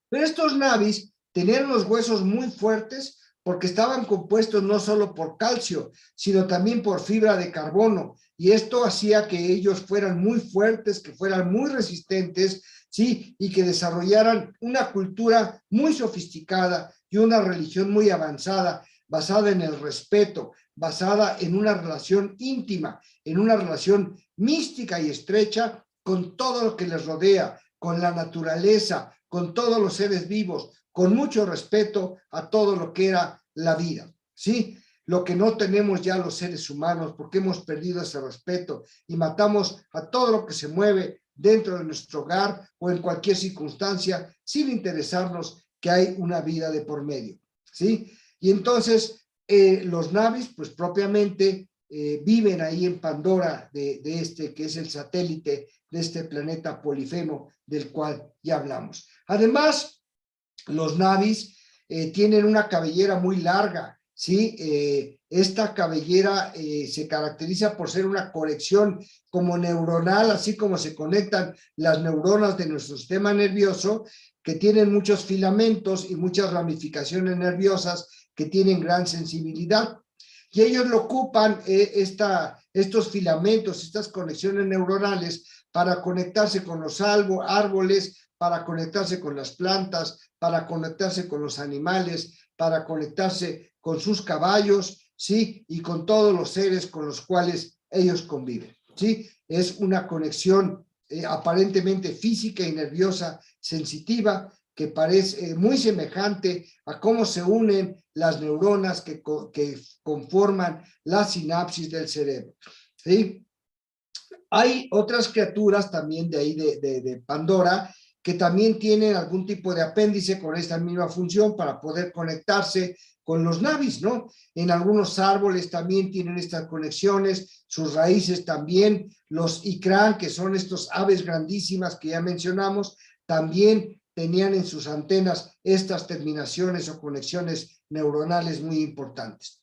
Pero estos Navis tenían los huesos muy fuertes, porque estaban compuestos no solo por calcio, sino también por fibra de carbono, y esto hacía que ellos fueran muy fuertes, que fueran muy resistentes, ¿sí? Y que desarrollaran una cultura muy sofisticada y una religión muy avanzada, basada en el respeto, basada en una relación íntima, en una relación mística y estrecha con todo lo que les rodea, con la naturaleza, con todos los seres vivos, con mucho respeto a todo lo que era la vida, ¿sí? Lo que no tenemos ya los seres humanos, porque hemos perdido ese respeto y matamos a todo lo que se mueve dentro de nuestro hogar o en cualquier circunstancia, sin interesarnos que hay una vida de por medio, ¿sí? Y entonces los Navis, pues propiamente viven ahí en Pandora, de este que es el satélite de este planeta Polifemo del cual ya hablamos. Además, los Navis tienen una cabellera muy larga, ¿sí? Esta cabellera se caracteriza por ser una conexión como neuronal, así como se conectan las neuronas de nuestro sistema nervioso, que tienen muchos filamentos y muchas ramificaciones nerviosas que tienen gran sensibilidad. Y ellos lo ocupan, estos filamentos, estas conexiones neuronales, para conectarse con los árboles, para conectarse con las plantas, para conectarse con los animales, para conectarse con sus caballos, ¿sí? Y con todos los seres con los cuales ellos conviven, ¿sí? Es una conexión aparentemente física y nerviosa sensitiva, que parece muy semejante a cómo se unen las neuronas que conforman la sinapsis del cerebro, ¿sí? Hay otras criaturas también de ahí de Pandora, que también tienen algún tipo de apéndice con esta misma función para poder conectarse con los navis, ¿no? En algunos árboles también tienen estas conexiones, sus raíces también, los icrán, que son estos aves grandísimas que ya mencionamos, también tenían en sus antenas estas terminaciones o conexiones neuronales muy importantes.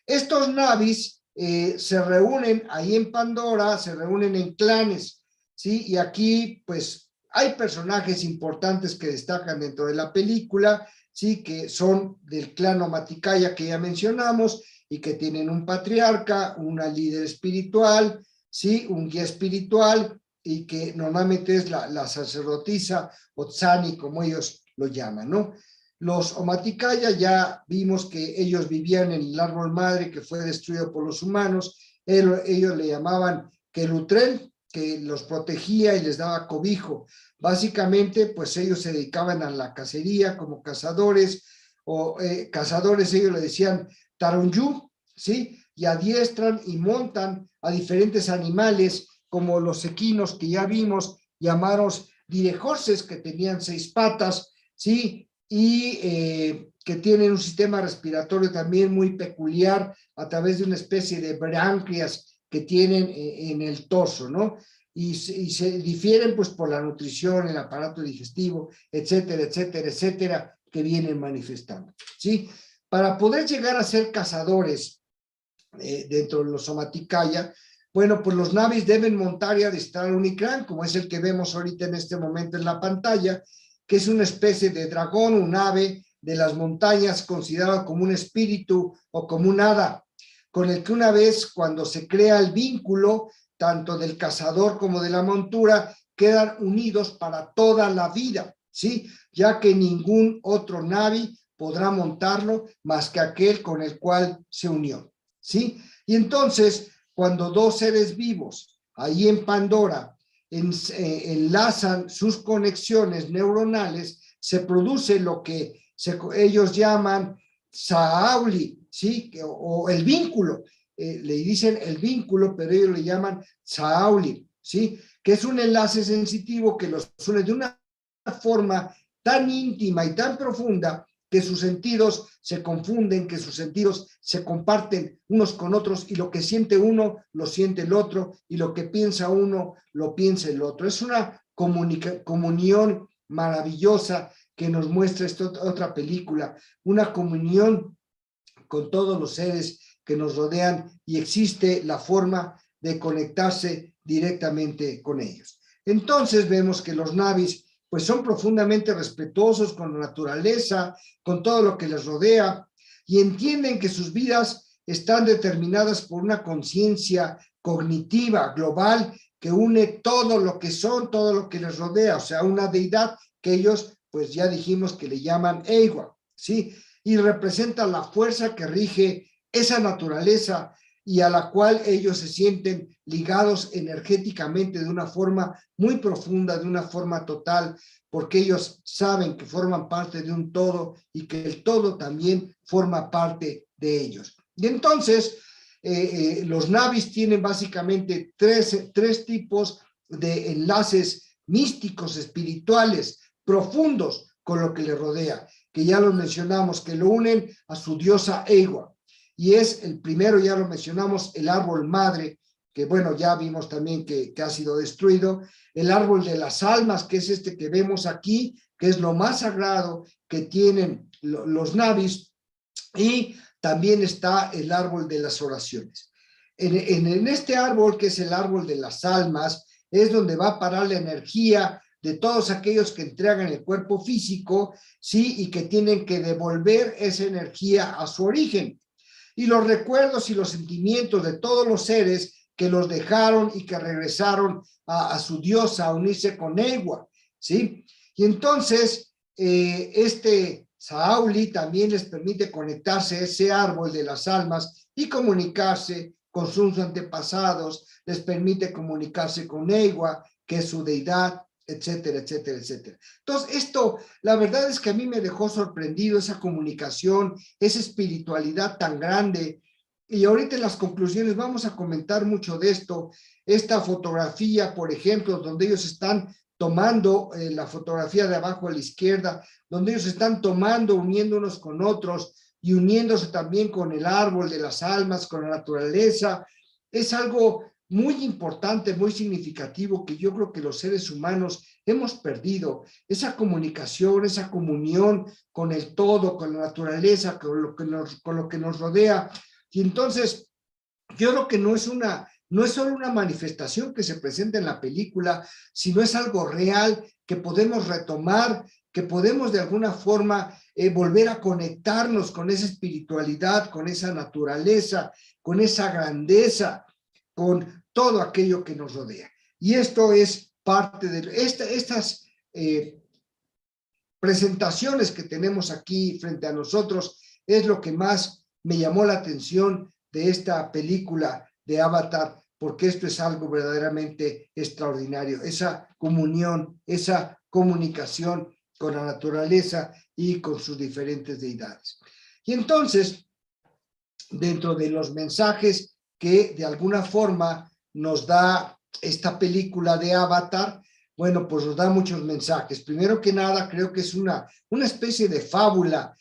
Estos navis se reúnen ahí en Pandora, se reúnen en clanes, ¿sí? Y aquí, pues, hay personajes importantes que destacan dentro de la película, ¿sí? Que son del clan Omaticaya que ya mencionamos y que tienen un patriarca, una líder espiritual, ¿sí? Un guía espiritual y que normalmente es la sacerdotisa o Tzani, como ellos lo llaman, ¿no? Los Omaticaya ya vimos que ellos vivían en el árbol madre que fue destruido por los humanos. Ellos le llamaban Kelutrel, que los protegía y les daba cobijo. Básicamente, pues ellos se dedicaban a la cacería como cazadores, o cazadores, ellos le decían Tarunyu, ¿sí? Y adiestran y montan a diferentes animales, como los equinos que ya vimos, llamados direjorses, que tenían 6 patas, ¿sí? Y que tienen un sistema respiratorio también muy peculiar a través de una especie de branquias que tienen en el torso, ¿no? Y se difieren pues por la nutrición, el aparato digestivo, etcétera, etcétera, etcétera, que vienen manifestando, ¿sí? Para poder llegar a ser cazadores dentro de los Somaticaya, bueno, pues los navis deben montar y adiestrar un icrán, como es el que vemos ahorita en este momento en la pantalla, que es una especie de dragón, un ave de las montañas, considerado como un espíritu o como un hada, con el que una vez cuando se crea el vínculo, tanto del cazador como de la montura, quedan unidos para toda la vida, ¿sí? Ya que ningún otro navi podrá montarlo más que aquel con el cual se unió, ¿sí? Y entonces, cuando dos seres vivos, ahí en Pandora, enlazan sus conexiones neuronales, se produce lo que ellos llaman Saauli, ¿sí? O el vínculo, le dicen el vínculo, pero ellos le llaman Saauli, ¿sí? Que es un enlace sensitivo que los une de una forma tan íntima y tan profunda que sus sentidos se confunden, que sus sentidos se comparten unos con otros y lo que siente uno lo siente el otro y lo que piensa uno lo piensa el otro. Es una comunión maravillosa que nos muestra esta otra película, una comunión con todos los seres que nos rodean y existe la forma de conectarse directamente con ellos. Entonces vemos que los navis pues son profundamente respetuosos con la naturaleza, con todo lo que les rodea, y entienden que sus vidas están determinadas por una conciencia cognitiva global que une todo lo que son, todo lo que les rodea, o sea, una deidad que ellos, pues ya dijimos que le llaman Eiwa, ¿sí? Y representa la fuerza que rige esa naturaleza y a la cual ellos se sienten ligados energéticamente de una forma muy profunda, de una forma total, porque ellos saben que forman parte de un todo y que el todo también forma parte de ellos. Y entonces, los navis tienen básicamente tres tipos de enlaces místicos, espirituales, profundos con lo que les rodea, que ya los mencionamos, que lo unen a su diosa Eiwa. Y es el primero, ya lo mencionamos, el árbol madre, que bueno, ya vimos también que ha sido destruido, el árbol de las almas, que es este que vemos aquí, que es lo más sagrado que tienen los navis, y también está el árbol de las oraciones. En este árbol, que es el árbol de las almas, es donde va a parar la energía de todos aquellos que entregan el cuerpo físico, ¿sí? Y que tienen que devolver esa energía a su origen. Y los recuerdos y los sentimientos de todos los seres que los dejaron y que regresaron a su diosa a unirse con Eiwa, ¿sí? Y entonces, este Saauli también les permite conectarse a ese árbol de las almas y comunicarse con sus antepasados, les permite comunicarse con Eiwa, que es su deidad, etcétera, etcétera, etcétera. Entonces, esto, la verdad es que a mí me dejó sorprendido esa comunicación, esa espiritualidad tan grande. Y ahorita en las conclusiones vamos a comentar mucho de esto. Esta fotografía, por ejemplo, donde ellos están tomando la fotografía de abajo a la izquierda, donde ellos están tomando, uniendo unos con otros y uniéndose también con el árbol de las almas, con la naturaleza. Es algo muy importante, muy significativo, que yo creo que los seres humanos hemos perdido, esa comunicación, esa comunión con el todo, con la naturaleza, con lo que nos rodea. Y entonces, yo creo que no es solo una manifestación que se presenta en la película, sino es algo real que podemos retomar, que podemos de alguna forma volver a conectarnos con esa espiritualidad, con esa naturaleza, con esa grandeza, con todo aquello que nos rodea. Y esto es parte de estas presentaciones que tenemos aquí frente a nosotros, es lo que más me llamó la atención de esta película de Avatar, porque esto es algo verdaderamente extraordinario, esa comunión, esa comunicación con la naturaleza y con sus diferentes deidades. Y entonces, dentro de los mensajes que de alguna forma nos da esta película de Avatar, bueno, pues nos da muchos mensajes. Primero que nada, creo que es una especie de fábula,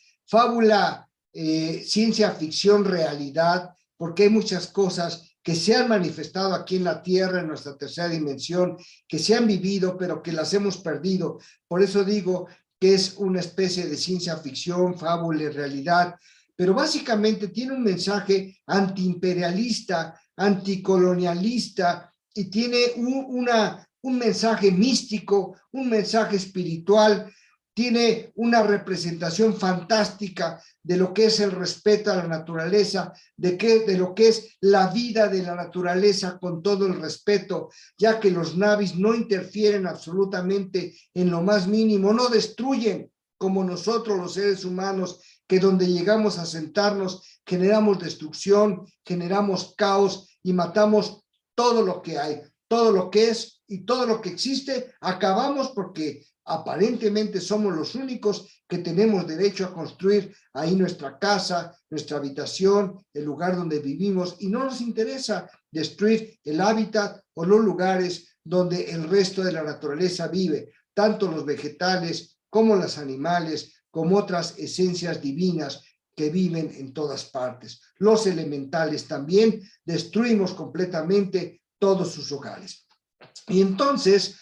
ciencia ficción, realidad, porque hay muchas cosas que se han manifestado aquí en la Tierra, en nuestra tercera dimensión, que se han vivido, pero que las hemos perdido. Por eso digo que es una especie de ciencia ficción, fábula y realidad, pero básicamente tiene un mensaje antiimperialista, anticolonialista, y tiene un mensaje místico, un mensaje espiritual, tiene una representación fantástica de lo que es el respeto a la naturaleza, de lo que es la vida de la naturaleza con todo el respeto, ya que los Na'vis no interfieren absolutamente en lo más mínimo, no destruyen como nosotros los seres humanos, que donde llegamos a sentarnos generamos destrucción, generamos caos y matamos todo lo que hay, todo lo que es y todo lo que existe, acabamos porque aparentemente somos los únicos que tenemos derecho a construir ahí nuestra casa, nuestra habitación, el lugar donde vivimos, y no nos interesa destruir el hábitat o los lugares donde el resto de la naturaleza vive, tanto los vegetales como los animales, como otras esencias divinas que viven en todas partes. Los elementales también, destruimos completamente todos sus hogares. Y entonces,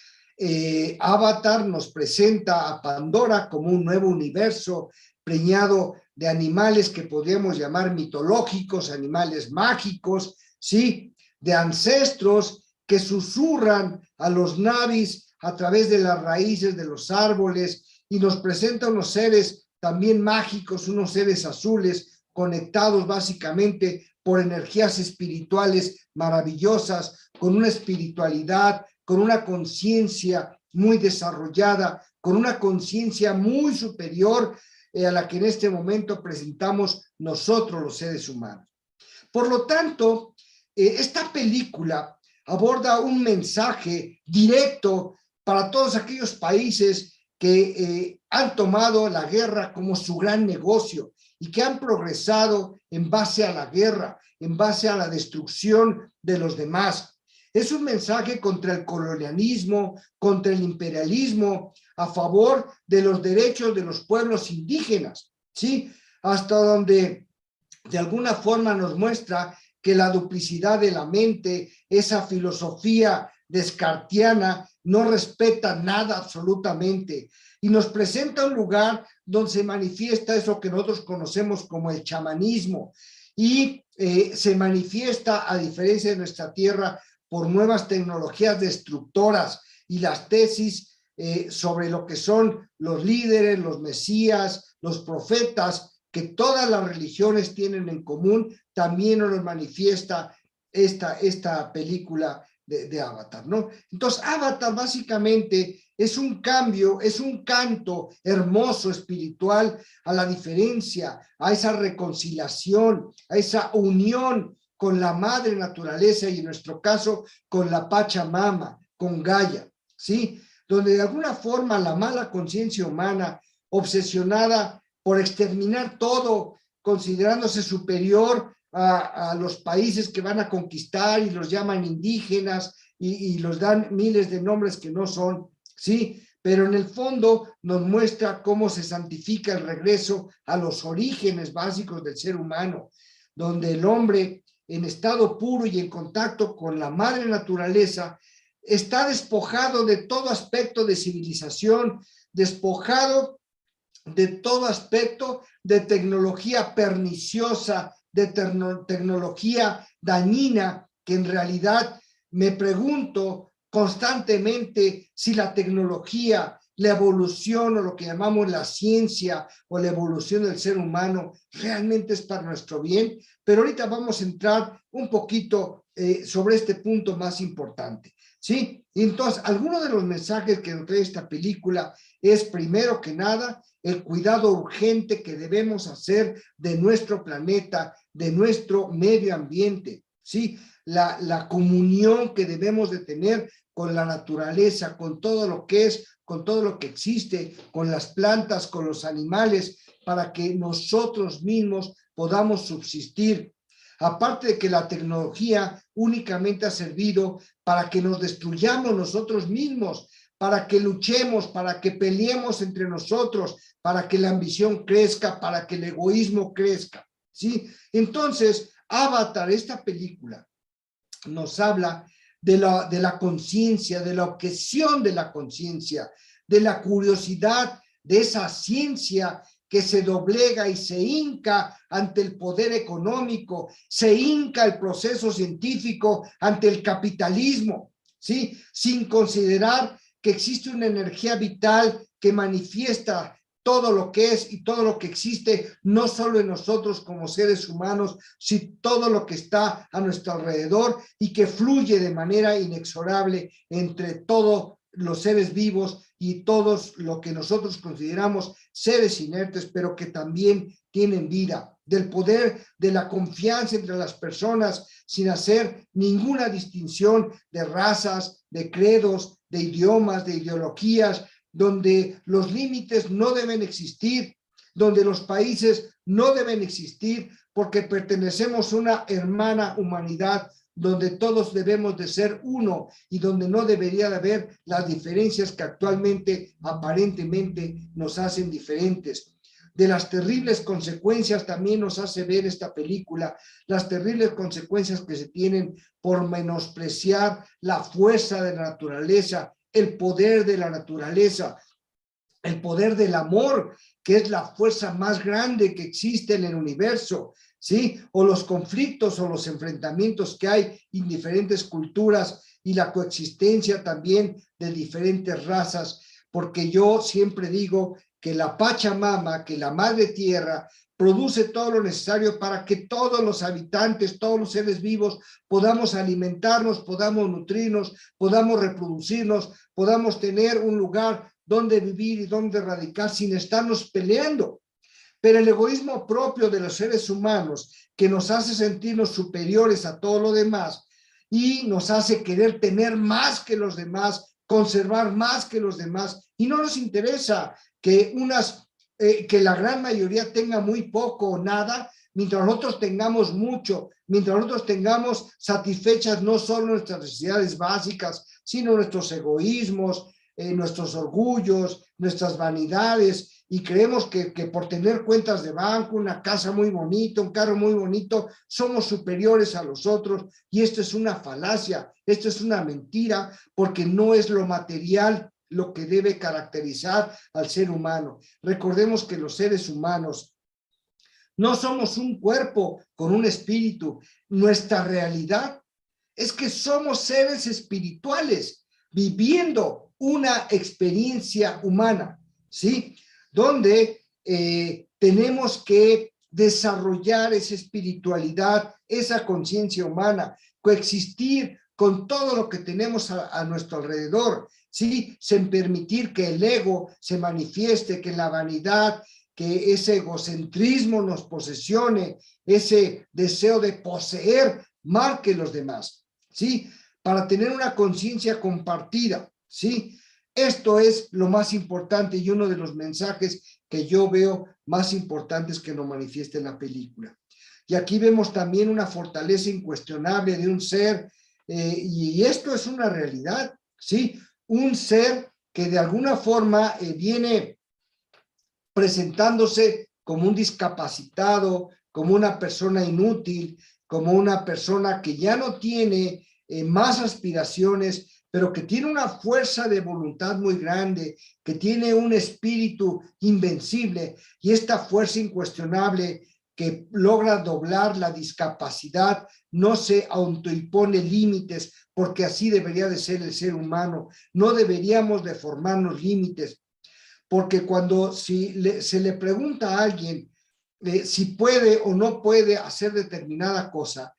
Avatar nos presenta a Pandora como un nuevo universo preñado de animales que podríamos llamar mitológicos, animales mágicos, ¿sí? De ancestros que susurran a los Na'vis a través de las raíces de los árboles, y nos presenta unos seres también mágicos, unos seres azules conectados básicamente por energías espirituales maravillosas, con una espiritualidad, con una conciencia muy desarrollada, con una conciencia muy superior a la que en este momento presentamos nosotros los seres humanos. Por lo tanto, esta película aborda un mensaje directo para todos aquellos países que han tomado la guerra como su gran negocio y que han progresado en base a la guerra, en base a la destrucción de los demás. Es un mensaje contra el colonialismo, contra el imperialismo, a favor de los derechos de los pueblos indígenas, ¿sí? Hasta donde de alguna forma nos muestra que la duplicidad de la mente, esa filosofía descartiana, no respeta nada absolutamente, y nos presenta un lugar donde se manifiesta eso que nosotros conocemos como el chamanismo, y se manifiesta, a diferencia de nuestra tierra, por nuevas tecnologías destructoras y las tesis sobre lo que son los líderes, los mesías, los profetas, que todas las religiones tienen en común, también nos manifiesta esta película de Avatar, ¿no? Entonces, Avatar básicamente es un cambio, es un canto hermoso, espiritual, a la diferencia, a esa reconciliación, a esa unión con la madre naturaleza y en nuestro caso con la Pachamama, con Gaia, ¿sí? Donde de alguna forma la mala conciencia humana, obsesionada por exterminar todo, considerándose superior a los países que van a conquistar y los llaman indígenas y los dan miles de nombres que no son, ¿sí? Pero en el fondo nos muestra cómo se santifica el regreso a los orígenes básicos del ser humano, donde el hombre en estado puro y en contacto con la madre naturaleza está despojado de todo aspecto de civilización, despojado de todo aspecto de tecnología perniciosa, de tecnología dañina, que en realidad me pregunto constantemente si la tecnología, la evolución o lo que llamamos la ciencia o la evolución del ser humano realmente es para nuestro bien. Pero ahorita vamos a entrar un poquito sobre este punto más importante, ¿sí? Entonces, algunos de los mensajes que nos trae esta película es, primero que nada, el cuidado urgente que debemos hacer de nuestro planeta, de nuestro medio ambiente, ¿sí? La comunión que debemos de tener con la naturaleza, con todo lo que es, con todo lo que existe, con las plantas, con los animales, para que nosotros mismos podamos subsistir. Aparte de que la tecnología únicamente ha servido para que nos destruyamos nosotros mismos, para que luchemos, para que peleemos entre nosotros, para que la ambición crezca, para que el egoísmo crezca, ¿sí? Entonces, Avatar, esta película, nos habla de la conciencia, de la objeción de la conciencia, de la curiosidad, de esa ciencia que se doblega y se hinca ante el poder económico, se hinca el proceso científico ante el capitalismo, ¿sí? Sin considerar que existe una energía vital que manifiesta todo lo que es y todo lo que existe, no solo en nosotros como seres humanos, sino todo lo que está a nuestro alrededor y que fluye de manera inexorable entre todos los seres vivos y todos lo que nosotros consideramos seres inertes, pero que también tienen vida, del poder de la confianza entre las personas sin hacer ninguna distinción de razas, de credos, de idiomas, de ideologías, donde los límites no deben existir, donde los países no deben existir, porque pertenecemos a una hermana humanidad, donde todos debemos de ser uno y donde no debería de haber las diferencias que actualmente aparentemente nos hacen diferentes. De las terribles consecuencias también nos hace ver esta película, las terribles consecuencias que se tienen por menospreciar la fuerza de la naturaleza, el poder de la naturaleza, el poder del amor, que es la fuerza más grande que existe en el universo, ¿sí? O los conflictos o los enfrentamientos que hay en diferentes culturas y la coexistencia también de diferentes razas, porque yo siempre digo que la Pachamama, que la Madre Tierra, produce todo lo necesario para que todos los habitantes, todos los seres vivos podamos alimentarnos, podamos nutrirnos, podamos reproducirnos, podamos tener un lugar donde vivir y donde radicar sin estarnos peleando. Pero el egoísmo propio de los seres humanos, que nos hace sentirnos superiores a todo lo demás y nos hace querer tener más que los demás, conservar más que los demás, y no nos interesa que que la gran mayoría tenga muy poco o nada, mientras nosotros tengamos mucho, mientras nosotros tengamos satisfechas no solo nuestras necesidades básicas, sino nuestros egoísmos, nuestros orgullos, nuestras vanidades, y creemos que por tener cuentas de banco, una casa muy bonita, un carro muy bonito, somos superiores a los otros, y esto es una falacia, esto es una mentira, porque no es lo material lo que debe caracterizar al ser humano. Recordemos que los seres humanos no somos un cuerpo con un espíritu. Nuestra realidad es que somos seres espirituales viviendo una experiencia humana, ¿sí? Donde tenemos que desarrollar esa espiritualidad, esa conciencia humana, coexistir con todo lo que tenemos a nuestro alrededor, ¿sí? Sin permitir que el ego se manifieste, que la vanidad, que ese egocentrismo nos posesione, ese deseo de poseer marque los demás, ¿sí? Para tener una conciencia compartida, ¿sí? Esto es lo más importante y uno de los mensajes que yo veo más importantes que nos manifiesta en la película. Y aquí vemos también una fortaleza incuestionable de un ser, y esto es una realidad, ¿sí? Un ser que de alguna forma viene presentándose como un discapacitado, como una persona inútil, como una persona que ya no tiene más aspiraciones, pero que tiene una fuerza de voluntad muy grande, que tiene un espíritu invencible, y esta fuerza incuestionable que logra doblar la discapacidad, no se autoimpone límites, porque así debería de ser el ser humano. No deberíamos de formarnos límites, porque cuando se le pregunta a alguien si puede o no puede hacer determinada cosa,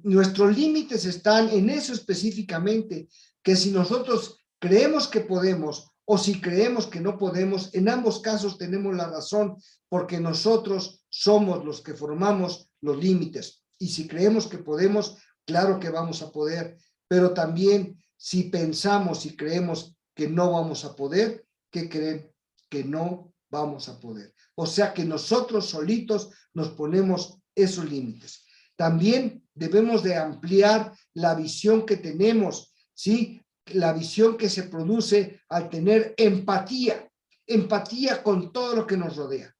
nuestros límites están en eso específicamente, que si nosotros creemos que podemos o si creemos que no podemos, en ambos casos tenemos la razón, porque nosotros somos los que formamos los límites. Y si creemos que podemos, claro que vamos a poder, pero también si pensamos y creemos que no vamos a poder, ¿qué creen? Que no vamos a poder. O sea que nosotros solitos nos ponemos esos límites. También debemos de ampliar la visión que tenemos, ¿sí? La visión que se produce al tener empatía, empatía con todo lo que nos rodea,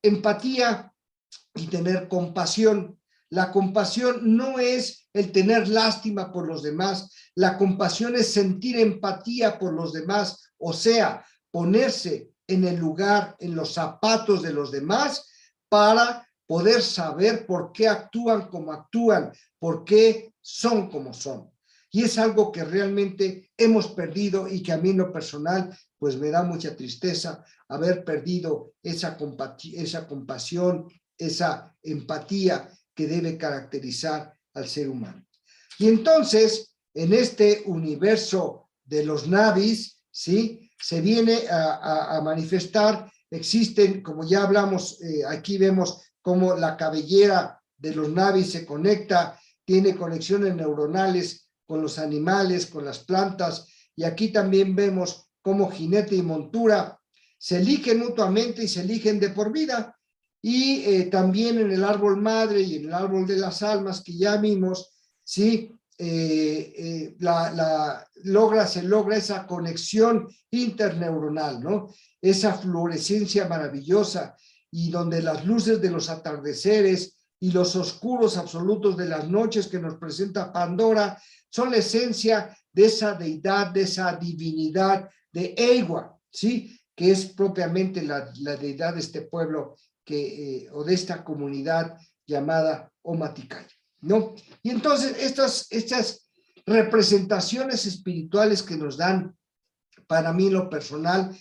empatía y tener compasión. La compasión no es el tener lástima por los demás, la compasión es sentir empatía por los demás, o sea, ponerse en el lugar, en los zapatos de los demás para poder saber por qué actúan como actúan, por qué son como son. Y es algo que realmente hemos perdido y que a mí en lo personal pues me da mucha tristeza haber perdido esa compasión, esa empatía que debe caracterizar al ser humano. Y entonces, en este universo de los Navis, ¿sí? Se viene a manifestar, existen, como ya hablamos, aquí vemos cómo la cabellera de los Navis se conecta, tiene conexiones neuronales con los animales, con las plantas, y aquí también vemos cómo jinete y montura se eligen mutuamente y se eligen de por vida, y también en el árbol madre y en el árbol de las almas que ya vimos, ¿sí? Se logra esa conexión interneuronal, ¿no? Esa fluorescencia maravillosa, y donde las luces de los atardeceres y los oscuros absolutos de las noches que nos presenta Pandora son la esencia de esa deidad, de esa divinidad de Eiwa, ¿sí? Que es propiamente la deidad de este pueblo o de esta comunidad llamada Omaticaya, ¿no? Y entonces estas representaciones espirituales que nos dan, para mí en lo personal,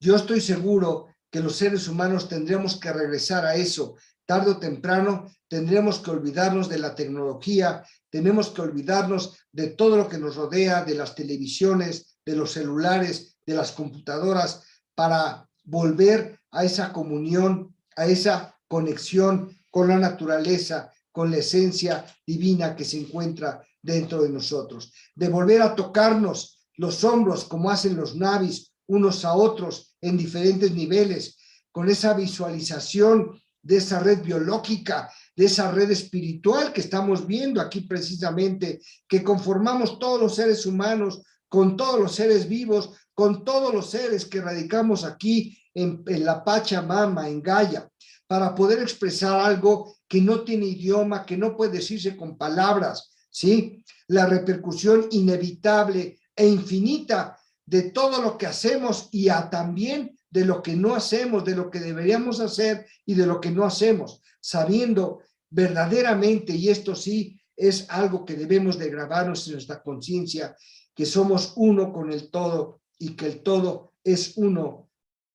yo estoy seguro que los seres humanos tendremos que regresar a eso. Tarde o temprano tendremos que olvidarnos de la tecnología, tenemos que olvidarnos de todo lo que nos rodea, de las televisiones, de los celulares, de las computadoras, para volver a esa comunión, a esa conexión con la naturaleza, con la esencia divina que se encuentra dentro de nosotros, de volver a tocarnos los hombros como hacen los Navis unos a otros en diferentes niveles, con esa visualización de esa red biológica, de esa red espiritual que estamos viendo aquí precisamente, que conformamos todos los seres humanos, con todos los seres vivos, con todos los seres que radicamos aquí en la Pachamama, en Gaia, para poder expresar algo que no tiene idioma, que no puede decirse con palabras, ¿sí? La repercusión inevitable e infinita de todo lo que hacemos y también de lo que no hacemos, de lo que deberíamos hacer y de lo que no hacemos, sabiendo verdaderamente, y esto sí es algo que debemos de grabarnos en nuestra conciencia, que somos uno con el todo y que el todo es uno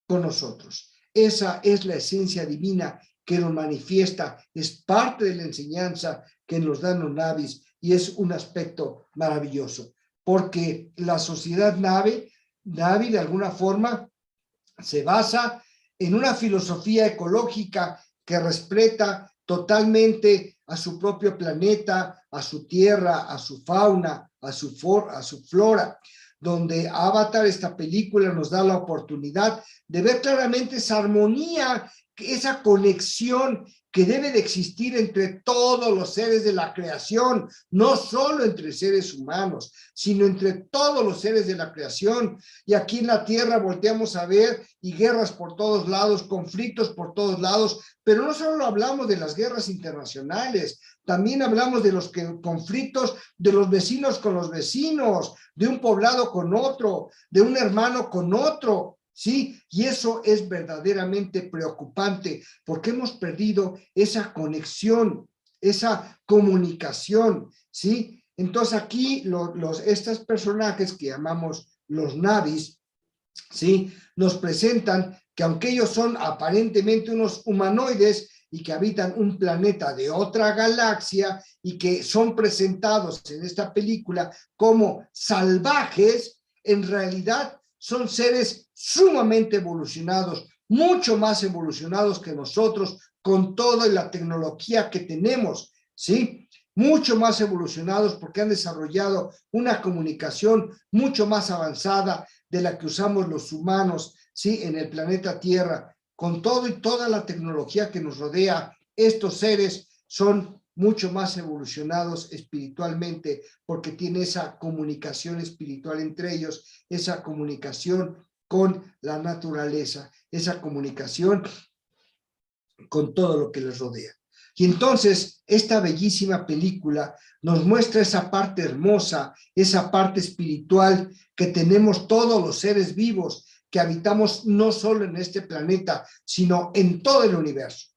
con nosotros. Esa es la esencia divina que nos manifiesta, es parte de la enseñanza que nos dan los Navis, y es un aspecto maravilloso, porque la sociedad Navi de alguna forma se basa en una filosofía ecológica que respeta totalmente a su propio planeta, a su tierra, a su fauna, a su flora, donde Avatar, esta película, nos da la oportunidad de ver claramente esa armonía esa conexión que debe de existir entre todos los seres de la creación, no solo entre seres humanos, sino entre todos los seres de la creación. Y aquí en la tierra volteamos a ver y guerras por todos lados, conflictos por todos lados, pero no solo hablamos de las guerras internacionales, también hablamos de los conflictos de los vecinos con los vecinos, de un poblado con otro, de un hermano con otro. ¿Sí? Y eso es verdaderamente preocupante porque hemos perdido esa conexión, esa comunicación, ¿sí? Entonces aquí estos personajes que llamamos los Na'vis, ¿sí? Nos presentan que aunque ellos son aparentemente unos humanoides y que habitan un planeta de otra galaxia y que son presentados en esta película como salvajes, en realidad son seres sumamente evolucionados, mucho más evolucionados que nosotros, con toda la tecnología que tenemos, ¿sí? Mucho más evolucionados porque han desarrollado una comunicación mucho más avanzada de la que usamos los humanos, ¿sí? En el planeta Tierra, con todo y toda la tecnología que nos rodea, estos seres son mucho más evolucionados espiritualmente porque tiene esa comunicación espiritual entre ellos, esa comunicación con la naturaleza, esa comunicación con todo lo que les rodea. Y entonces esta bellísima película nos muestra esa parte hermosa, esa parte espiritual que tenemos todos los seres vivos que habitamos no solo en este planeta, sino en todo el universo.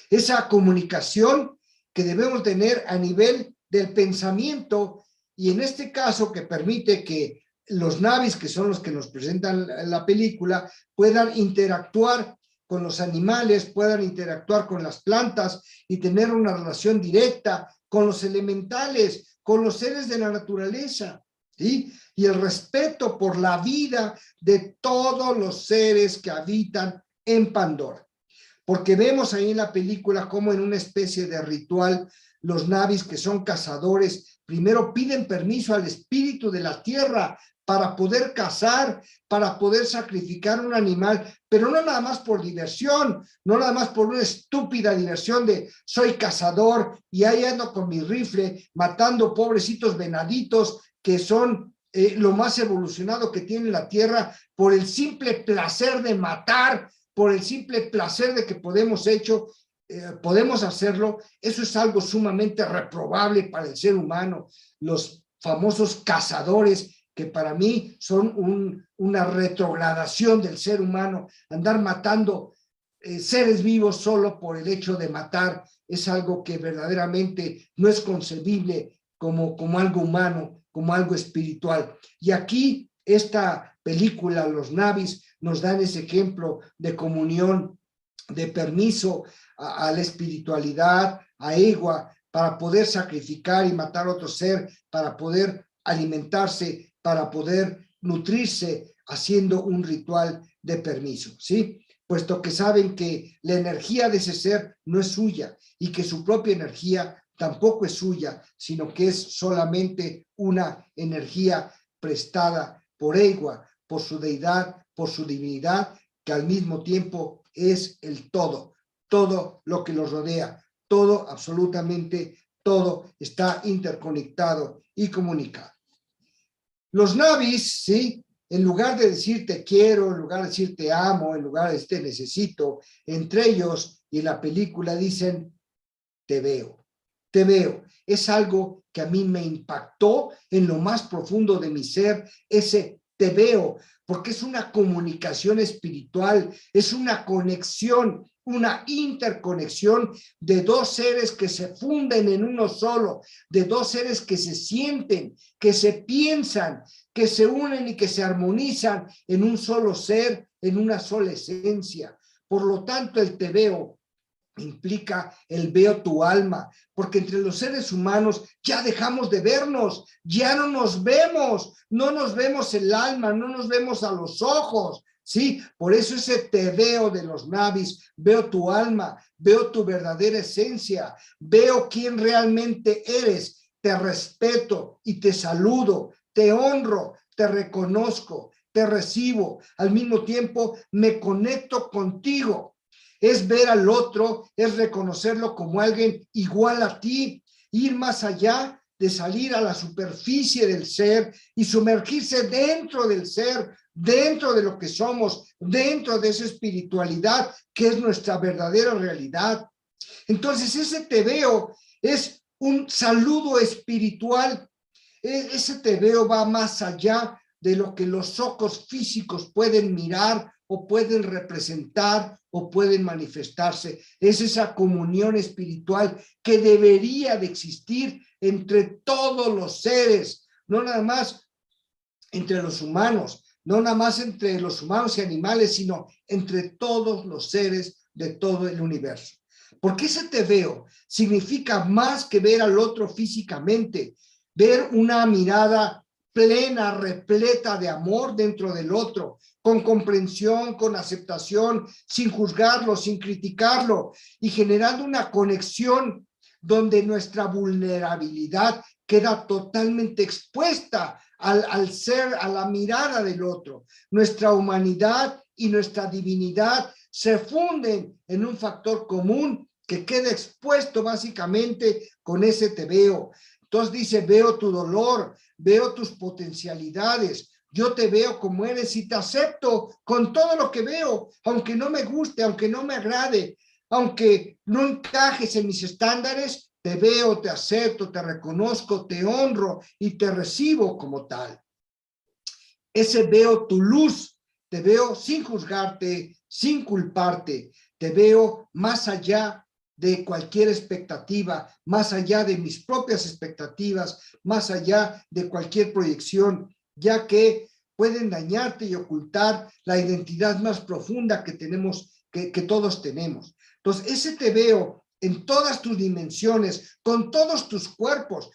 Esa comunicación que debemos tener a nivel del pensamiento y en este caso que permite que los Na'vis, que son los que nos presentan la película, puedan interactuar con los animales, puedan interactuar con las plantas y tener una relación directa con los elementales, con los seres de la naturaleza, ¿sí? Y el respeto por la vida de todos los seres que habitan en Pandora. Porque vemos ahí en la película como en una especie de ritual, los Na'vis, que son cazadores, primero piden permiso al espíritu de la tierra para poder cazar, para poder sacrificar un animal, pero no nada más por diversión, no nada más por una estúpida diversión de soy cazador y ahí ando con mi rifle matando pobrecitos venaditos que son lo más evolucionado que tiene la tierra por el simple placer de matar, por el simple placer de que podemos hacerlo. Eso es algo sumamente reprobable para el ser humano. Los famosos cazadores, que para mí son una retrogradación del ser humano, andar matando seres vivos solo por el hecho de matar, es algo que verdaderamente no es concebible como algo humano, como algo espiritual. Y aquí esta película, los Na'vis, nos dan ese ejemplo de comunión, de permiso a la espiritualidad, a Egua, para poder sacrificar y matar a otro ser, para poder alimentarse, para poder nutrirse, haciendo un ritual de permiso, ¿sí? Puesto que saben que la energía de ese ser no es suya y que su propia energía tampoco es suya, sino que es solamente una energía prestada por Egua, por su deidad, por su divinidad, que al mismo tiempo es el todo lo que los rodea, todo, absolutamente todo está interconectado y comunicado. Los Na'vis, ¿sí? En lugar de decir te quiero, en lugar de decir te amo, en lugar de decir te necesito, entre ellos y en la película dicen te veo, te veo. Es algo que a mí me impactó en lo más profundo de mi ser, ese te veo, porque es una comunicación espiritual, es una conexión, una interconexión de dos seres que se funden en uno solo, de dos seres que se sienten, que se piensan, que se unen y que se armonizan en un solo ser, en una sola esencia. Por lo tanto, el te veo implica el veo tu alma, porque entre los seres humanos ya dejamos de vernos, ya no nos vemos el alma, no nos vemos a los ojos, ¿sí? Por eso ese te veo de los Na'vis, veo tu alma, veo tu verdadera esencia, veo quién realmente eres, te respeto y te saludo, te honro, te reconozco, te recibo, al mismo tiempo me conecto contigo. es ver al otro, es reconocerlo como alguien igual a ti, ir más allá de salir a la superficie del ser y sumergirse dentro del ser, dentro de lo que somos, dentro de esa espiritualidad que es nuestra verdadera realidad. Entonces ese te veo es un saludo espiritual. Ese te veo va más allá de lo que los ojos físicos pueden mirar o pueden representar o pueden manifestarse. Es esa comunión espiritual que debería de existir entre todos los seres, no nada más entre los humanos, no nada más entre los humanos y animales, sino entre todos los seres de todo el universo. Porque ese te veo significa más que ver al otro físicamente, ver una mirada plena, repleta de amor dentro del otro, con comprensión, con aceptación, sin juzgarlo, sin criticarlo, y generando una conexión donde nuestra vulnerabilidad queda totalmente expuesta al ser, a la mirada del otro. Nuestra humanidad y nuestra divinidad se funden en un factor común que queda expuesto básicamente con ese te veo. Entonces dice, veo tu dolor, veo tus potencialidades, yo te veo como eres y te acepto con todo lo que veo, aunque no me guste, aunque no me agrade, aunque no encajes en mis estándares, te veo, te acepto, te reconozco, te honro y te recibo como tal. Ese veo tu luz, te veo sin juzgarte, sin culparte, te veo más allá de cualquier expectativa, más allá de mis propias expectativas, más allá de cualquier proyección, ya que pueden dañarte y ocultar la identidad más profunda que tenemos, que todos tenemos. Entonces, ese te veo en todas tus dimensiones, con todos tus cuerpos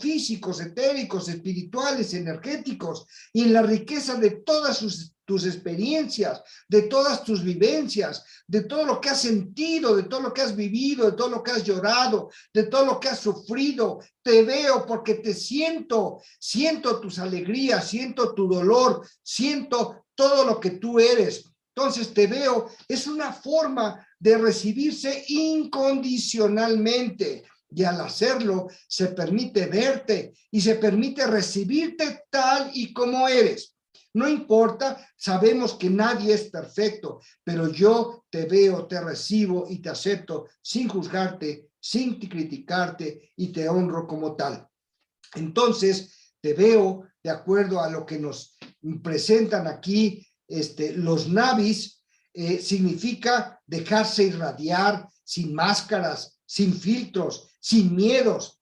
físicos, etéricos, espirituales, energéticos, y en la riqueza de todas tus experiencias, de todas tus vivencias, de todo lo que has sentido, de todo lo que has vivido, de todo lo que has llorado, de todo lo que has sufrido. Te veo porque te siento tus alegrías, siento tu dolor, siento todo lo que tú eres. Entonces te veo, es una forma de recibirse incondicionalmente, y al hacerlo se permite verte y se permite recibirte tal y como eres. No importa, sabemos que nadie es perfecto, pero yo te veo, te recibo y te acepto sin juzgarte, sin criticarte, y te honro como tal. Entonces te veo de acuerdo a lo que nos presentan aquí los navis. Significa dejarse irradiar sin máscaras, sin filtros, sin miedos.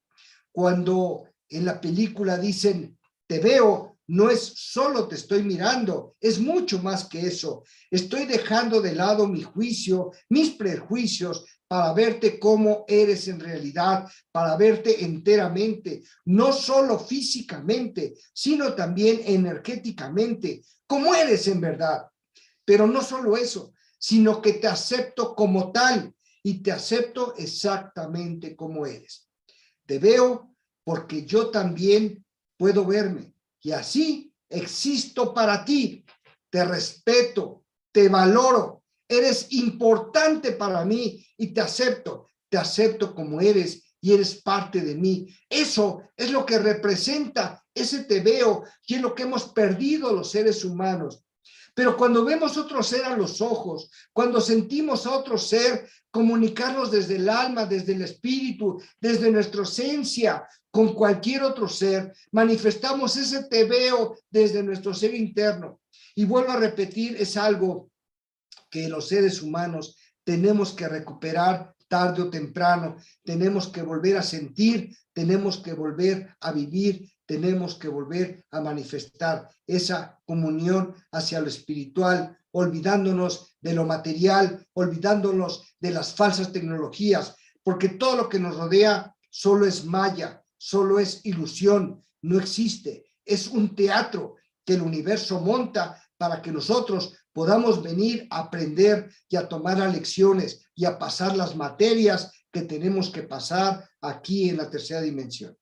Cuando en la película dicen te veo, no es solo te estoy mirando, es mucho más que eso. Estoy dejando de lado mi juicio, mis prejuicios, para verte como eres en realidad, para verte enteramente, no solo físicamente, sino también energéticamente, como eres en verdad. Pero no solo eso, sino que te acepto como tal y te acepto exactamente como eres. Te veo porque yo también puedo verme y así existo para ti. Te respeto, te valoro, eres importante para mí y te acepto como eres y eres parte de mí. Eso es lo que representa ese te veo y es lo que hemos perdido los seres humanos. Pero cuando vemos otro ser a los ojos, cuando sentimos a otro ser comunicarnos desde el alma, desde el espíritu, desde nuestra esencia, con cualquier otro ser, manifestamos ese te veo desde nuestro ser interno. Y vuelvo a repetir, es algo que los seres humanos tenemos que recuperar tarde o temprano, tenemos que volver a sentir, tenemos que volver a vivir, tenemos que volver a manifestar esa comunión hacia lo espiritual, olvidándonos de lo material, olvidándonos de las falsas tecnologías, porque todo lo que nos rodea solo es maya, solo es ilusión, no existe, es un teatro que el universo monta para que nosotros podamos venir a aprender y a tomar lecciones y a pasar las materias que tenemos que pasar aquí en la tercera dimensión.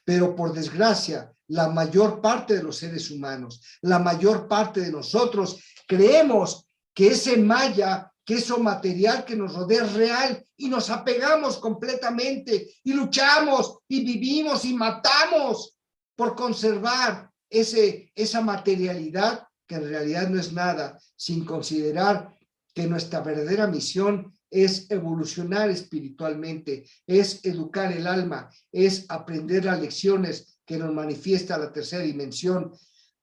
Pero por desgracia, la mayor parte de los seres humanos, la mayor parte de nosotros, creemos que ese maya que eso material que nos rodea es real y nos apegamos completamente y luchamos y vivimos y matamos por conservar esa materialidad que en realidad no es nada, sin considerar que nuestra verdadera misión es evolucionar espiritualmente, es educar el alma, es aprender las lecciones que nos manifiesta la tercera dimensión,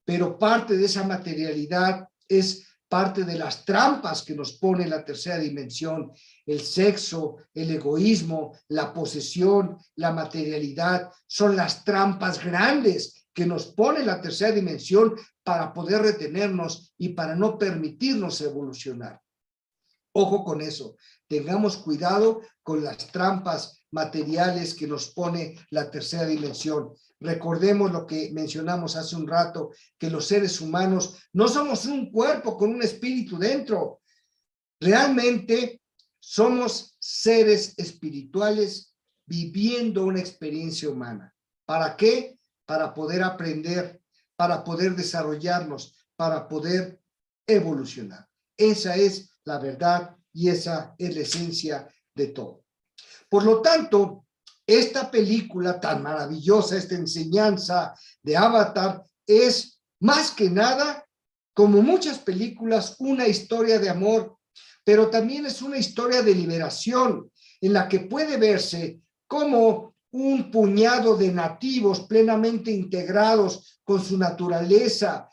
pero parte de esa materialidad es parte de las trampas que nos pone la tercera dimensión, el sexo, el egoísmo, la posesión, la materialidad, son las trampas grandes que nos pone la tercera dimensión para poder retenernos y para no permitirnos evolucionar. Ojo con eso, tengamos cuidado con las trampas materiales que nos pone la tercera dimensión. Recordemos lo que mencionamos hace un rato, que los seres humanos no somos un cuerpo con un espíritu dentro. Realmente somos seres espirituales viviendo una experiencia humana. ¿Para qué? Para poder aprender, para poder desarrollarnos, para poder evolucionar. Esa es la verdad y esa es la esencia de todo. Por lo tanto, esta película tan maravillosa, esta enseñanza de Avatar, es más que nada, como muchas películas, una historia de amor, pero también es una historia de liberación, en la que puede verse como un puñado de nativos plenamente integrados con su naturaleza,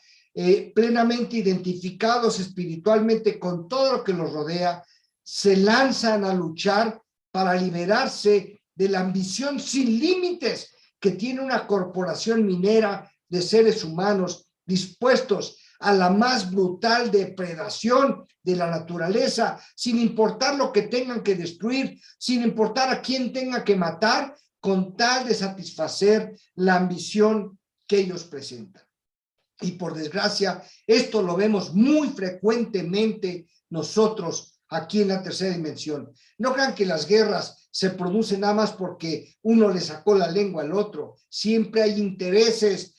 plenamente identificados espiritualmente con todo lo que los rodea, se lanzan a luchar para liberarse de la ambición sin límites que tiene una corporación minera de seres humanos dispuestos a la más brutal depredación de la naturaleza, sin importar lo que tengan que destruir, sin importar a quién tenga que matar, con tal de satisfacer la ambición que ellos presentan. Y por desgracia, esto lo vemos muy frecuentemente nosotros aquí en la tercera dimensión. No crean que las guerras se producen nada más porque uno le sacó la lengua al otro. Siempre hay intereses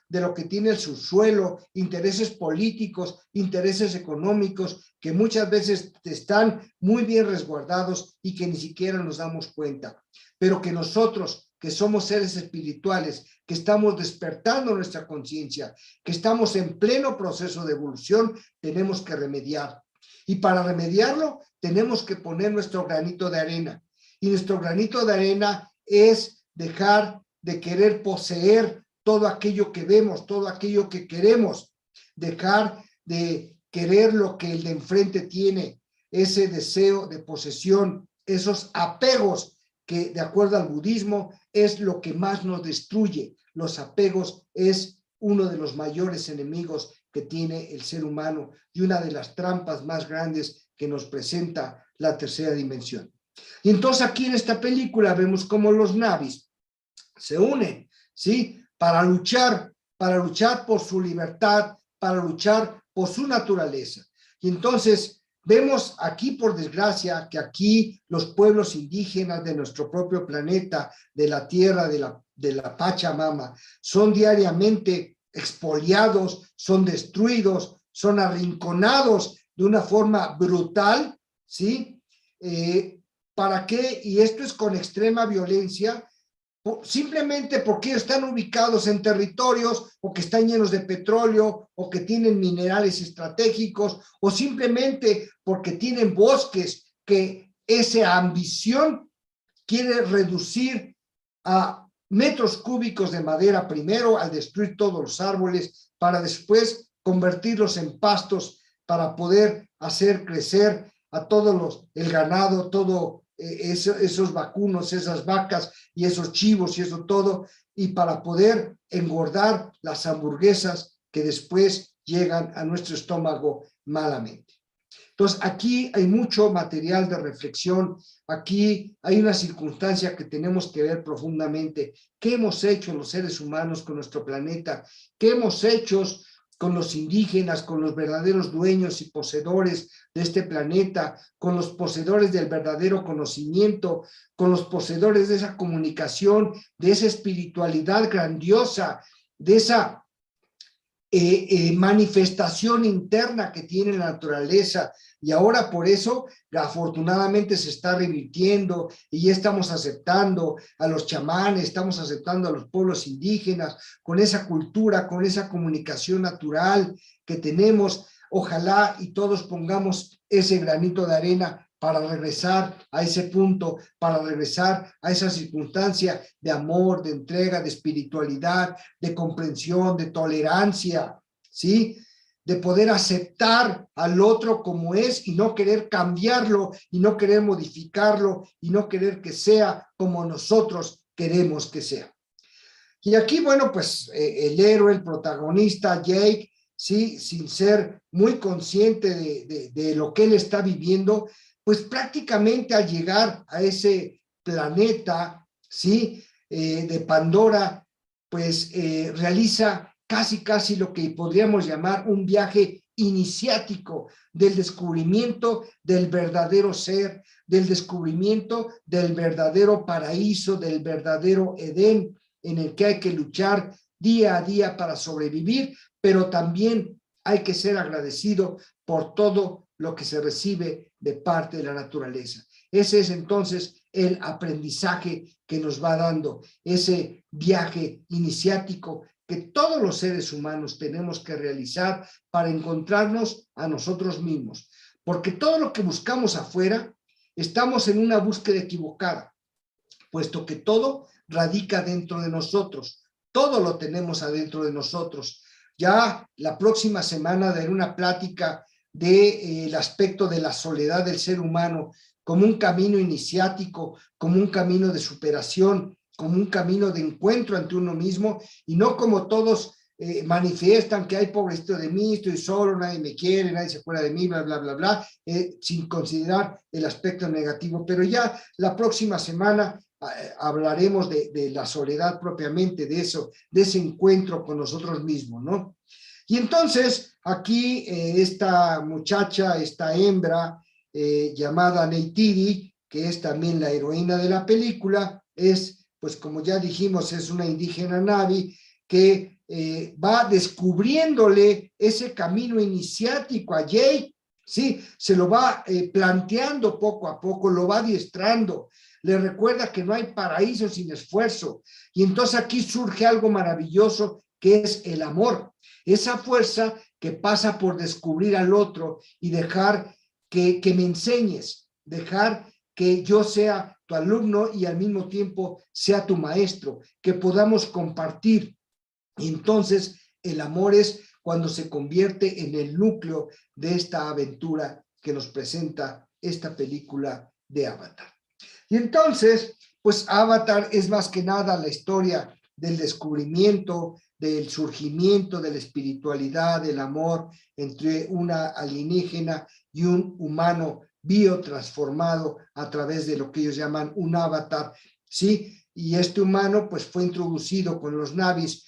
de lo que tiene el subsuelo, intereses políticos, intereses económicos, que muchas veces están muy bien resguardados y que ni siquiera nos damos cuenta. Pero que nosotros, que somos seres espirituales, que estamos despertando nuestra conciencia, que estamos en pleno proceso de evolución, tenemos que remediar. Y para remediarlo, tenemos que poner nuestro granito de arena. Y nuestro granito de arena es dejar de querer poseer todo aquello que vemos, todo aquello que queremos, dejar de querer lo que el de enfrente tiene, ese deseo de posesión, esos apegos que de acuerdo al budismo es lo que más nos destruye. Los apegos es uno de los mayores enemigos que tiene el ser humano y una de las trampas más grandes que nos presenta la tercera dimensión. Y entonces aquí en esta película vemos cómo los Na'vis se unen, ¿sí? Para luchar por su libertad, para luchar por su naturaleza. Y entonces vemos aquí, por desgracia, que aquí los pueblos indígenas de nuestro propio planeta, de la tierra, de la Pachamama, son diariamente expoliados, son destruidos, son arrinconados de una forma brutal, ¿sí? ¿Para qué? Y esto es con extrema violencia, simplemente porque están ubicados en territorios o que están llenos de petróleo o que tienen minerales estratégicos o simplemente porque tienen bosques que esa ambición quiere reducir a metros cúbicos de madera primero al destruir todos los árboles para después convertirlos en pastos para poder hacer crecer a todos el ganado, todo esos vacunos, esas vacas y esos chivos y eso todo, y para poder engordar las hamburguesas que después llegan a nuestro estómago malamente. Entonces, aquí hay mucho material de reflexión, aquí hay una circunstancia que tenemos que ver profundamente. ¿Qué hemos hecho los seres humanos con nuestro planeta? ¿Qué hemos hecho con los indígenas, con los verdaderos dueños y poseedores de este planeta, con los poseedores del verdadero conocimiento, con los poseedores de esa comunicación, de esa espiritualidad grandiosa, de esa manifestación interna que tiene la naturaleza, y ahora por eso afortunadamente se está revirtiendo y ya estamos aceptando a los chamanes, estamos aceptando a los pueblos indígenas con esa cultura, con esa comunicación natural que tenemos. Ojalá y todos pongamos ese granito de arena para regresar a ese punto, para regresar a esa circunstancia de amor, de entrega, de espiritualidad, de comprensión, de tolerancia, ¿sí? De poder aceptar al otro como es y no querer cambiarlo y no querer modificarlo y no querer que sea como nosotros queremos que sea. Y aquí, bueno, pues el héroe, el protagonista, Jake, sí, sin ser muy consciente de lo que él está viviendo, pues prácticamente al llegar a ese planeta, sí, de Pandora, pues realiza casi lo que podríamos llamar un viaje iniciático del descubrimiento del verdadero ser, del descubrimiento del verdadero paraíso, del verdadero Edén, en el que hay que luchar día a día para sobrevivir, pero también hay que ser agradecido por todo lo que se recibe de parte de la naturaleza. Ese es entonces el aprendizaje que nos va dando, ese viaje iniciático que todos los seres humanos tenemos que realizar para encontrarnos a nosotros mismos. Porque todo lo que buscamos afuera, estamos en una búsqueda equivocada, puesto que todo radica dentro de nosotros. Todo lo tenemos adentro de nosotros. Ya la próxima semana daré una plática del aspecto de la soledad del ser humano como un camino iniciático, como un camino de superación, como un camino de encuentro ante uno mismo, y no como todos manifiestan que hay pobrecito de mí, estoy solo, nadie me quiere, nadie se acuerda de mí, bla, bla, bla, bla, sin considerar el aspecto negativo. Pero ya la próxima semana hablaremos de la soledad propiamente, de eso, de ese encuentro con nosotros mismos, ¿no? Y entonces aquí esta muchacha, esta hembra llamada Neytiri, que es también la heroína de la película, es, pues como ya dijimos, es una indígena Navi que va descubriéndole ese camino iniciático a Jake, ¿sí? Se lo va planteando poco a poco, lo va adiestrando, le recuerda que no hay paraíso sin esfuerzo. Y entonces aquí surge algo maravilloso que es el amor, esa fuerza que pasa por descubrir al otro y dejar que me enseñes, dejar que yo sea tu alumno y al mismo tiempo sea tu maestro, que podamos compartir. Y entonces el amor es cuando se convierte en el núcleo de esta aventura que nos presenta esta película de Avatar. Y entonces, pues Avatar es más que nada la historia del descubrimiento, del surgimiento de la espiritualidad, del amor entre una alienígena y un humano biotransformado a través de lo que ellos llaman un avatar, ¿sí? Y este humano pues fue introducido con los Navis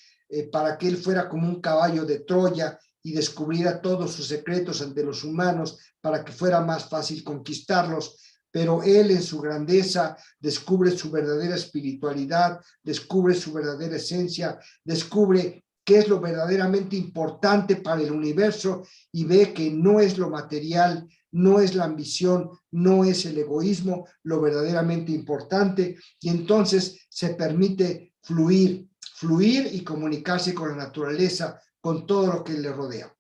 para que él fuera como un caballo de Troya y descubriera todos sus secretos ante los humanos para que fuera más fácil conquistarlos. Pero él en su grandeza descubre su verdadera espiritualidad, descubre su verdadera esencia, descubre qué es lo verdaderamente importante para el universo y ve que no es lo material, no es la ambición, no es el egoísmo lo verdaderamente importante, y entonces se permite fluir y comunicarse con la naturaleza, con todo lo que le rodea.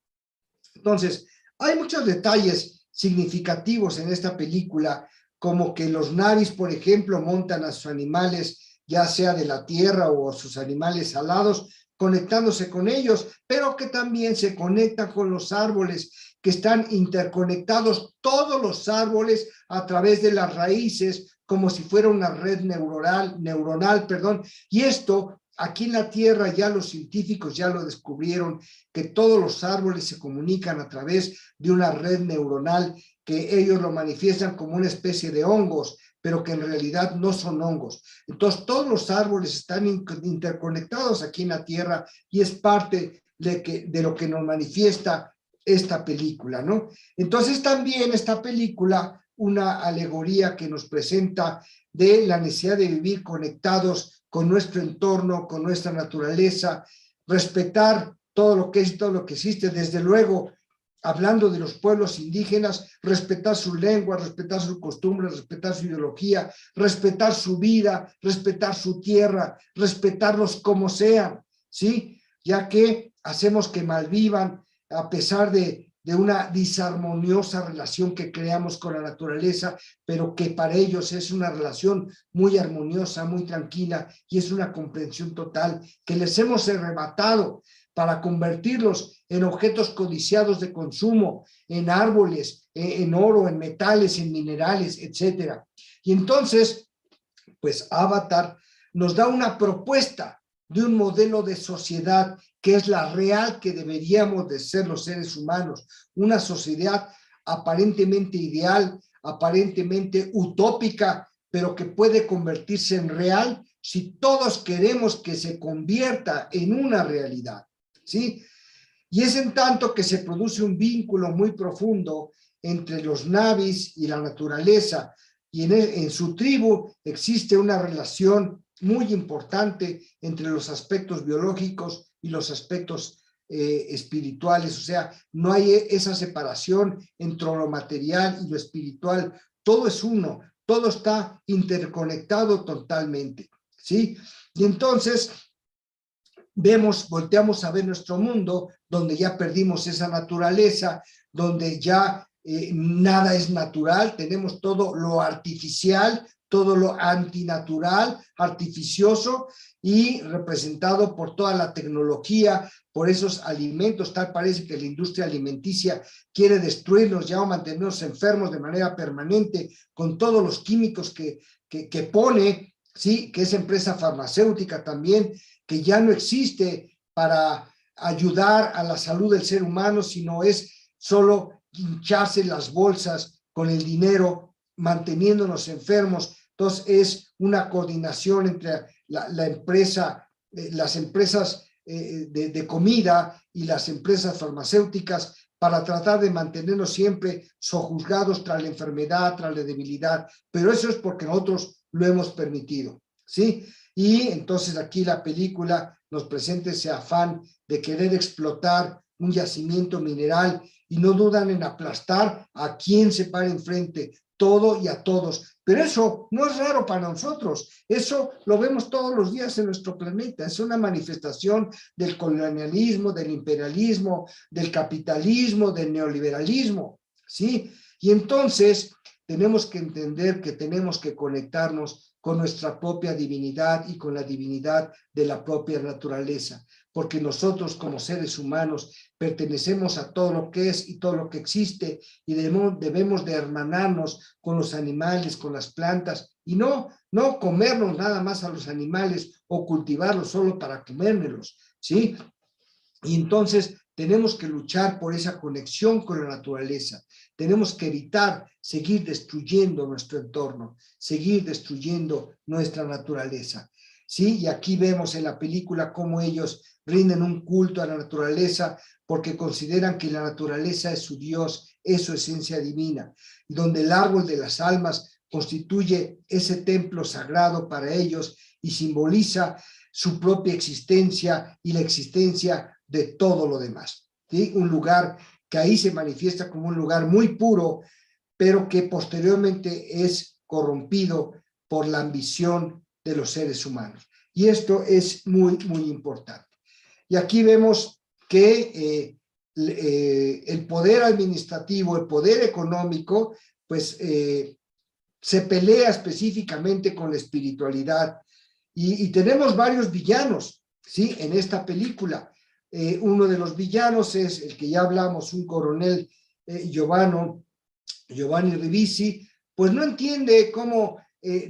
Entonces, hay muchos detalles significativos en esta película, como que los Navis, por ejemplo, montan a sus animales, ya sea de la tierra o sus animales alados, conectándose con ellos, pero que también se conectan con los árboles, que están interconectados todos los árboles a través de las raíces, como si fuera una red neuronal, y esto aquí en la Tierra ya los científicos ya lo descubrieron, que todos los árboles se comunican a través de una red neuronal, que ellos lo manifiestan como una especie de hongos, pero que en realidad no son hongos. Entonces todos los árboles están interconectados aquí en la Tierra y es parte de lo que nos manifiesta esta película, ¿no? Entonces también esta película, una alegoría que nos presenta de la necesidad de vivir conectados con nuestro entorno, con nuestra naturaleza, respetar todo lo que es, todo lo que existe, desde luego, hablando de los pueblos indígenas, respetar su lengua, respetar sus costumbres, respetar su ideología, respetar su vida, respetar su tierra, respetarlos como sean, ¿sí? Ya que hacemos que malvivan a pesar de una disarmoniosa relación que creamos con la naturaleza, pero que para ellos es una relación muy armoniosa, muy tranquila, y es una comprensión total que les hemos arrebatado para convertirlos en objetos codiciados de consumo, en árboles, en oro, en metales, en minerales, etcétera. Y entonces, pues Avatar nos da una propuesta de un modelo de sociedad que es la real que deberíamos de ser los seres humanos, una sociedad aparentemente ideal, aparentemente utópica, pero que puede convertirse en real si todos queremos que se convierta en una realidad, ¿sí? Y es en tanto que se produce un vínculo muy profundo entre los Navis y la naturaleza, y en su tribu existe una relación muy importante entre los aspectos biológicos y los aspectos espirituales, o sea, no hay esa separación entre lo material y lo espiritual, todo es uno, todo está interconectado totalmente, ¿sí? Y entonces volteamos a ver nuestro mundo, donde ya perdimos esa naturaleza, donde ya nada es natural, tenemos todo lo artificial, todo lo antinatural, artificioso y representado por toda la tecnología, por esos alimentos. Tal parece que la industria alimenticia quiere destruirnos ya o mantenernos enfermos de manera permanente con todos los químicos que pone, ¿sí? Que es empresa farmacéutica también, que ya no existe para ayudar a la salud del ser humano, sino es solo hincharse las bolsas con el dinero, manteniéndonos enfermos. Entonces es una coordinación entre la empresa, las empresas de comida y las empresas farmacéuticas para tratar de mantenernos siempre sojuzgados tras la enfermedad, tras la debilidad, pero eso es porque nosotros lo hemos permitido, ¿sí? Y entonces aquí la película nos presenta ese afán de querer explotar un yacimiento mineral y no dudan en aplastar a quien se pare enfrente, todo y a todos. Pero eso no es raro para nosotros, eso lo vemos todos los días en nuestro planeta, es una manifestación del colonialismo, del imperialismo, del capitalismo, del neoliberalismo, ¿sí? Y entonces tenemos que entender que tenemos que conectarnos con nuestra propia divinidad y con la divinidad de la propia naturaleza, porque nosotros como seres humanos pertenecemos a todo lo que es y todo lo que existe y debemos de hermanarnos con los animales, con las plantas y no comernos nada más a los animales o cultivarlos solo para comérmelos, ¿sí? Y entonces tenemos que luchar por esa conexión con la naturaleza. Tenemos que evitar seguir destruyendo nuestro entorno, seguir destruyendo nuestra naturaleza, ¿sí? Y aquí vemos en la película cómo ellos rinden un culto a la naturaleza porque consideran que la naturaleza es su Dios, es su esencia divina, y donde el árbol de las almas constituye ese templo sagrado para ellos y simboliza su propia existencia y la existencia de todo lo demás, ¿sí? Un lugar que ahí se manifiesta como un lugar muy puro, pero que posteriormente es corrompido por la ambición de los seres humanos. Y esto es muy, muy importante. Y aquí vemos que el poder administrativo, el poder económico, pues se pelea específicamente con la espiritualidad. Y tenemos varios villanos, ¿sí? En esta película. Uno de los villanos es el que ya hablamos, un coronel Giovanni Ribisi, pues no entiende cómo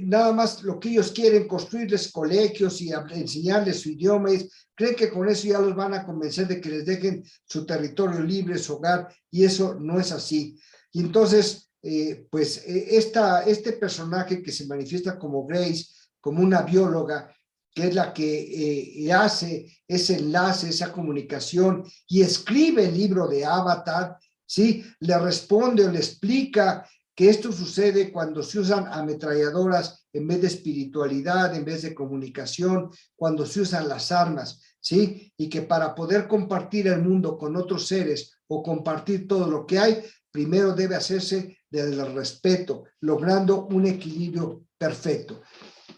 nada más lo que ellos quieren, construirles colegios y enseñarles su idioma, creen que con eso ya los van a convencer de que les dejen su territorio libre, su hogar, y eso no es así. Y entonces, este personaje que se manifiesta como Grace, como una bióloga, que es la que hace ese enlace, esa comunicación y escribe el libro de Avatar, ¿sí? Le responde o le explica que esto sucede cuando se usan ametralladoras en vez de espiritualidad, en vez de comunicación, cuando se usan las armas, ¿sí? Y que para poder compartir el mundo con otros seres o compartir todo lo que hay, primero debe hacerse desde el respeto, logrando un equilibrio perfecto.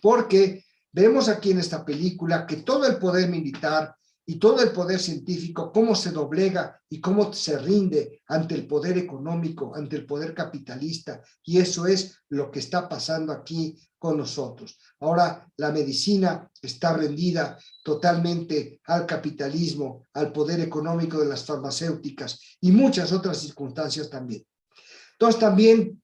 Porque vemos aquí en esta película que todo el poder militar y todo el poder científico, cómo se doblega y cómo se rinde ante el poder económico, ante el poder capitalista, y eso es lo que está pasando aquí con nosotros. Ahora la medicina está rendida totalmente al capitalismo, al poder económico de las farmacéuticas y muchas otras circunstancias también. Entonces también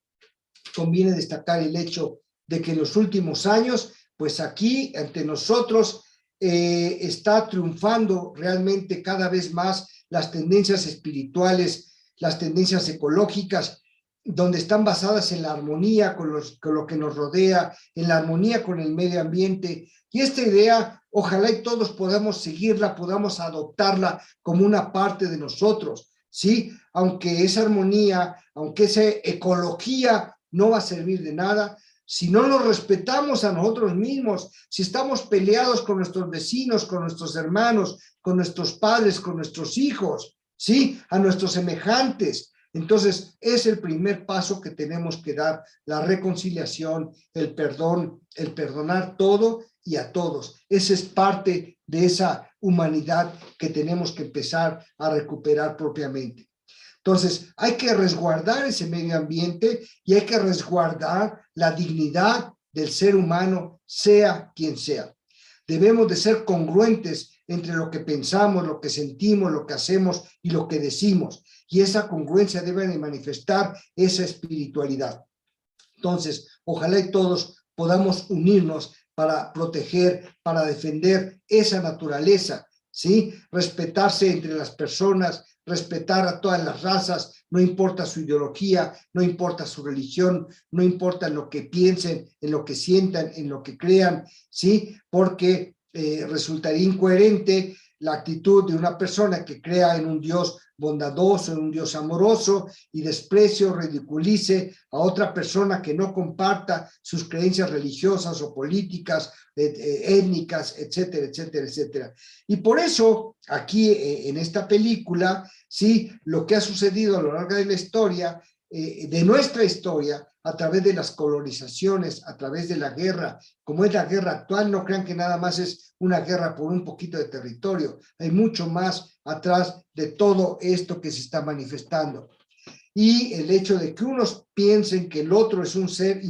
conviene destacar el hecho de que en los últimos años, pues aquí ante nosotros está triunfando realmente cada vez más las tendencias espirituales, las tendencias ecológicas, donde están basadas en la armonía con lo que nos rodea, en la armonía con el medio ambiente. Y esta idea, ojalá y todos podamos seguirla, podamos adoptarla como una parte de nosotros, ¿sí? Aunque esa armonía, aunque esa ecología no va a servir de nada, si no nos respetamos a nosotros mismos, si estamos peleados con nuestros vecinos, con nuestros hermanos, con nuestros padres, con nuestros hijos, ¿sí? A nuestros semejantes. Entonces, es el primer paso que tenemos que dar, la reconciliación, el perdón, el perdonar todo y a todos. Esa es parte de esa humanidad que tenemos que empezar a recuperar propiamente. Entonces, hay que resguardar ese medio ambiente y hay que resguardar la dignidad del ser humano, sea quien sea. Debemos de ser congruentes entre lo que pensamos, lo que sentimos, lo que hacemos y lo que decimos. Y esa congruencia debe de manifestar esa espiritualidad. Entonces, ojalá y todos podamos unirnos para proteger, para defender esa naturaleza, ¿sí? Respetarse entre las personas, respetar a todas las razas, no importa su ideología, no importa su religión, no importa en lo que piensen, en lo que sientan, en lo que crean, ¿sí? Porque resultaría incoherente la actitud de una persona que crea en un Dios bondadoso, en un Dios amoroso y desprecio, ridiculice a otra persona que no comparta sus creencias religiosas o políticas, étnicas, etcétera, etcétera, etcétera. Y por eso aquí en esta película, sí, lo que ha sucedido a lo largo de la historia, de nuestra historia, a través de las colonizaciones, a través de la guerra, como es la guerra actual, no crean que nada más es una guerra por un poquito de territorio, hay mucho más atrás de todo esto que se está manifestando. Y el hecho de que unos piensen que el otro es un ser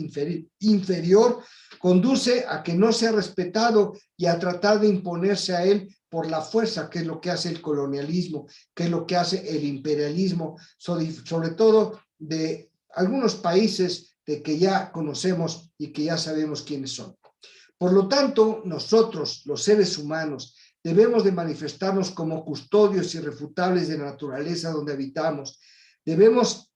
inferior conduce a que no sea respetado y a tratar de imponerse a él por la fuerza, que es lo que hace el colonialismo, que es lo que hace el imperialismo, sobre todo de algunos países de que ya conocemos y que ya sabemos quiénes son. Por lo tanto, nosotros, los seres humanos, debemos de manifestarnos como custodios irrefutables de la naturaleza donde habitamos. Debemos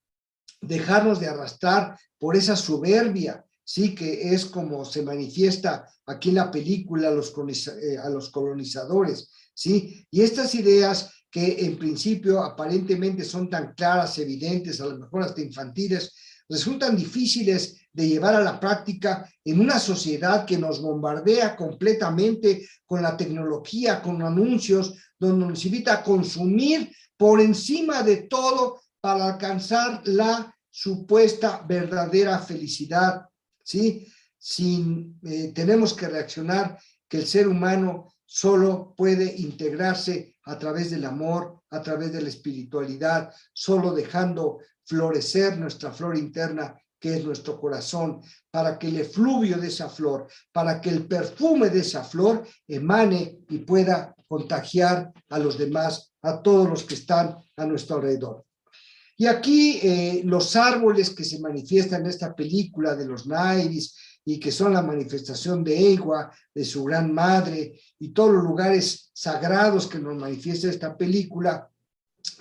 dejarnos de arrastrar por esa soberbia, sí, que es como se manifiesta aquí en la película a los colonizadores, sí, y estas ideas que en principio aparentemente son tan claras, evidentes, a lo mejor hasta infantiles, resultan difíciles de llevar a la práctica en una sociedad que nos bombardea completamente con la tecnología, con anuncios, donde nos invita a consumir por encima de todo para alcanzar la supuesta verdadera felicidad, ¿sí? Tenemos que reaccionar que el ser humano solo puede integrarse a través del amor, a través de la espiritualidad, solo dejando florecer nuestra flor interna, que es nuestro corazón, para que el efluvio de esa flor, para que el perfume de esa flor emane y pueda contagiar a los demás, a todos los que están a nuestro alrededor. Y aquí los árboles que se manifiestan en esta película de los Nairis y que son la manifestación de Ewa, de su gran madre, y todos los lugares sagrados que nos manifiesta esta película,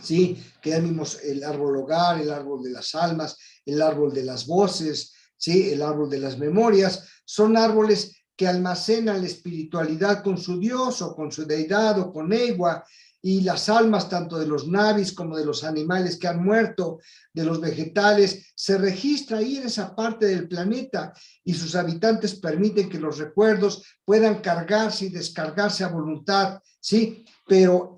¿sí? Que ya vimos el árbol hogar, el árbol de las almas, el árbol de las voces, ¿sí? El árbol de las memorias, son árboles que almacenan la espiritualidad con su Dios o con su deidad o con Ewa, y las almas tanto de los navis como de los animales que han muerto, de los vegetales, se registra ahí en esa parte del planeta y sus habitantes permiten que los recuerdos puedan cargarse y descargarse a voluntad, ¿sí? Pero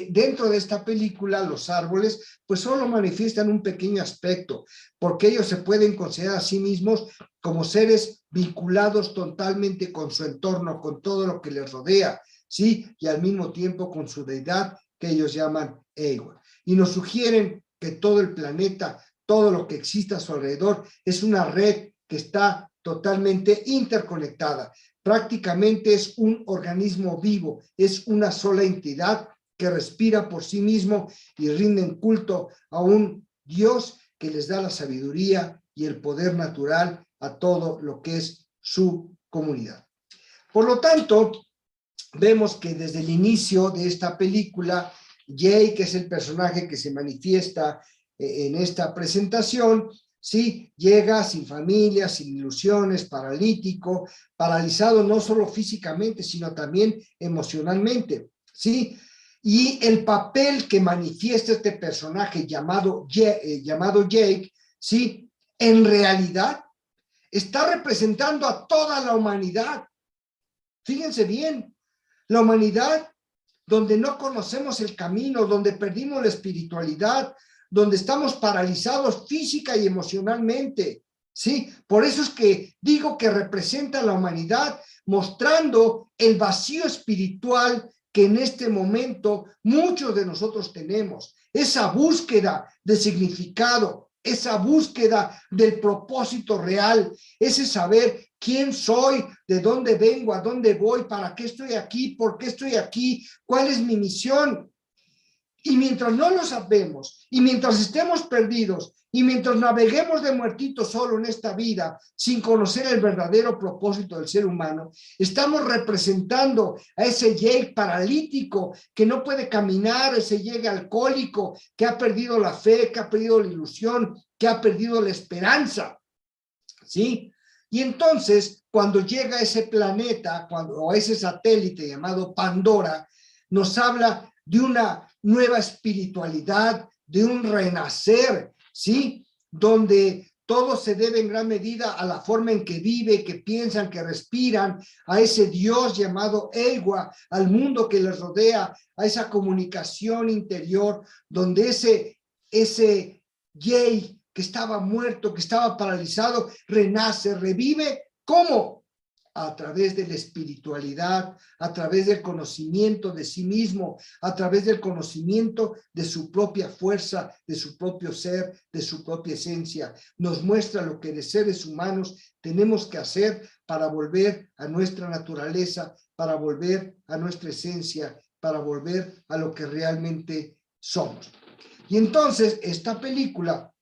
dentro de esta película los árboles pues solo manifiestan un pequeño aspecto, porque ellos se pueden considerar a sí mismos como seres vinculados totalmente con su entorno, con todo lo que les rodea, ¿sí? Y al mismo tiempo con su deidad que ellos llaman Eiwa. Y nos sugieren que todo el planeta, todo lo que existe a su alrededor es una red que está totalmente interconectada. Prácticamente es un organismo vivo, es una sola entidad que respira por sí mismo y rinden culto a un Dios que les da la sabiduría y el poder natural a todo lo que es su comunidad. Por lo tanto, vemos que desde el inicio de esta película, Jay, que es el personaje que se manifiesta en esta presentación, ¿sí? Llega sin familia, sin ilusiones, paralítico, paralizado no solo físicamente, sino también emocionalmente, ¿sí? Y el papel que manifiesta este personaje llamado Jake, ¿sí? En realidad está representando a toda la humanidad. Fíjense bien, la humanidad donde no conocemos el camino, donde perdimos la espiritualidad, donde estamos paralizados física y emocionalmente, ¿sí? Por eso es que digo que representa a la humanidad mostrando el vacío espiritual que en este momento muchos de nosotros tenemos, esa búsqueda de significado, esa búsqueda del propósito real, ese saber quién soy, de dónde vengo, a dónde voy, para qué estoy aquí, por qué estoy aquí, cuál es mi misión. Y mientras no lo sabemos, y mientras estemos perdidos, y mientras naveguemos de muertito solo en esta vida, sin conocer el verdadero propósito del ser humano, estamos representando a ese Jake paralítico que no puede caminar, ese Jake alcohólico que ha perdido la fe, que ha perdido la ilusión, que ha perdido la esperanza, ¿sí? Y entonces, cuando llega a ese planeta, o a ese satélite llamado Pandora, nos habla de una nueva espiritualidad, de un renacer, ¿sí? Donde todo se debe en gran medida a la forma en que vive, que piensan, que respiran, a ese Dios llamado Eiwa, al mundo que les rodea, a esa comunicación interior, donde ese Jay que estaba muerto, que estaba paralizado, renace, revive. ¿Cómo? A través de la espiritualidad, a través del conocimiento de sí mismo, a través del conocimiento de su propia fuerza, de su propio ser, de su propia esencia. Nos muestra lo que de seres humanos tenemos que hacer para volver a nuestra naturaleza, para volver a nuestra esencia, para volver a lo que realmente somos. Y entonces esta película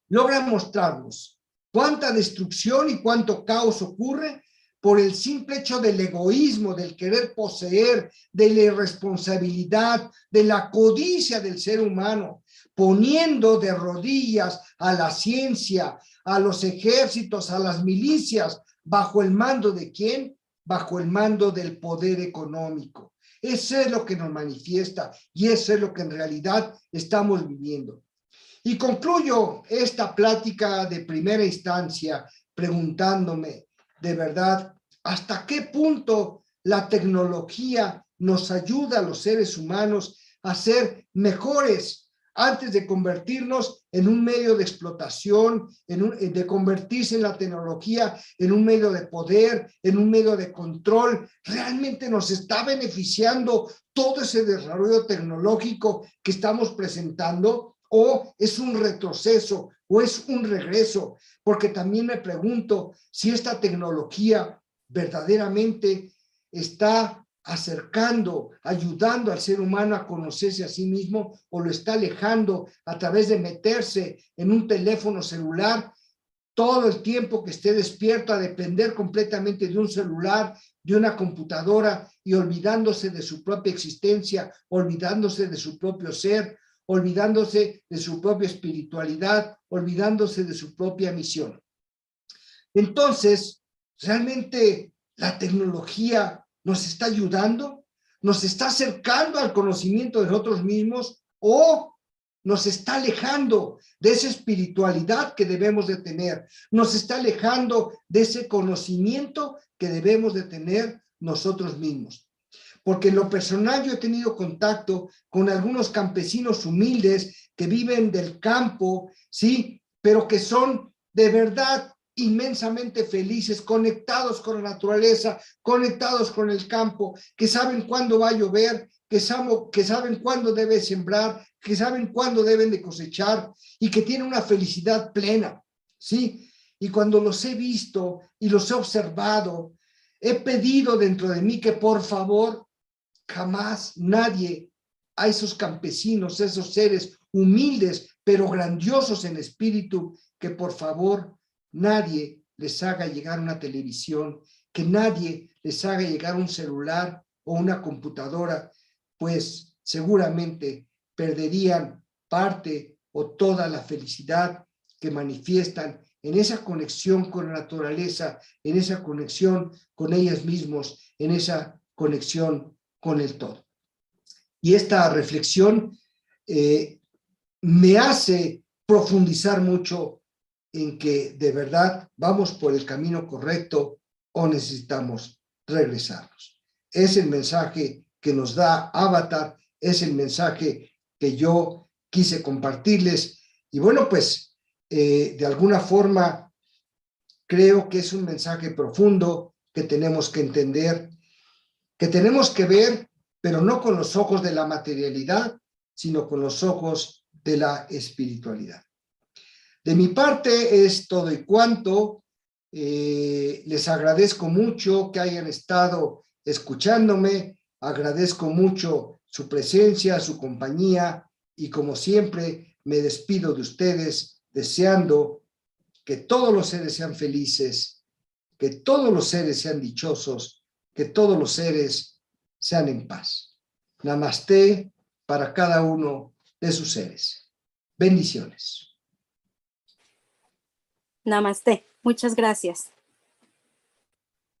logra mostrarnos cuánta destrucción y cuánto caos ocurre por el simple hecho del egoísmo, del querer poseer, de la irresponsabilidad, de la codicia del ser humano, poniendo de rodillas a la ciencia, a los ejércitos, a las milicias, ¿bajo el mando de quién? Bajo el mando del poder económico. Eso es lo que nos manifiesta y eso es lo que en realidad estamos viviendo. Y concluyo esta plática de primera instancia preguntándome, de verdad, ¿hasta qué punto la tecnología nos ayuda a los seres humanos a ser mejores antes de convertirnos en un medio de explotación, de convertirse en la tecnología en un medio de poder, en un medio de control? ¿Realmente nos está beneficiando todo ese desarrollo tecnológico que estamos presentando? ¿O es un retroceso o es un regreso? Porque también me pregunto si esta tecnología verdaderamente está acercando, ayudando al ser humano a conocerse a sí mismo, o lo está alejando a través de meterse en un teléfono celular todo el tiempo que esté despierto, a depender completamente de un celular, de una computadora, y olvidándose de su propia existencia, olvidándose de su propio ser, olvidándose de su propia espiritualidad, olvidándose de su propia misión. Entonces, ¿realmente la tecnología nos está ayudando? nos está acercando al conocimiento de nosotros mismos o nos está alejando de esa espiritualidad que debemos de tener, nos está alejando de ese conocimiento que debemos de tener nosotros mismos. Porque en lo personal yo he tenido contacto con algunos campesinos humildes que viven del campo, ¿sí? Pero que son de verdad inmensamente felices, conectados con la naturaleza, conectados con el campo, que saben cuándo va a llover, que saben cuándo debe sembrar, que saben cuándo deben de cosechar y que tienen una felicidad plena, ¿sí? Y cuando los he visto y los he observado, he pedido dentro de mí que por favor jamás nadie a esos campesinos, esos seres humildes pero grandiosos en espíritu, que por favor nadie les haga llegar una televisión, que nadie les haga llegar un celular o una computadora, pues seguramente perderían parte o toda la felicidad que manifiestan en esa conexión con la naturaleza, en esa conexión con ellos mismos, en esa conexión con el todo. Y esta reflexión me hace profundizar mucho en que de verdad vamos por el camino correcto o necesitamos regresarnos. Es el mensaje que nos da Avatar, es el mensaje que yo quise compartirles. Y bueno, pues de alguna forma creo que es un mensaje profundo que tenemos que entender, que tenemos que ver, pero no con los ojos de la materialidad, sino con los ojos de la espiritualidad. De mi parte es todo y cuanto. Les agradezco mucho que hayan estado escuchándome, agradezco mucho su presencia, su compañía, y como siempre me despido de ustedes deseando que todos los seres sean felices, que todos los seres sean dichosos, que todos los seres sean en paz. Namaste para cada uno de sus seres. Bendiciones. Namaste. Muchas gracias.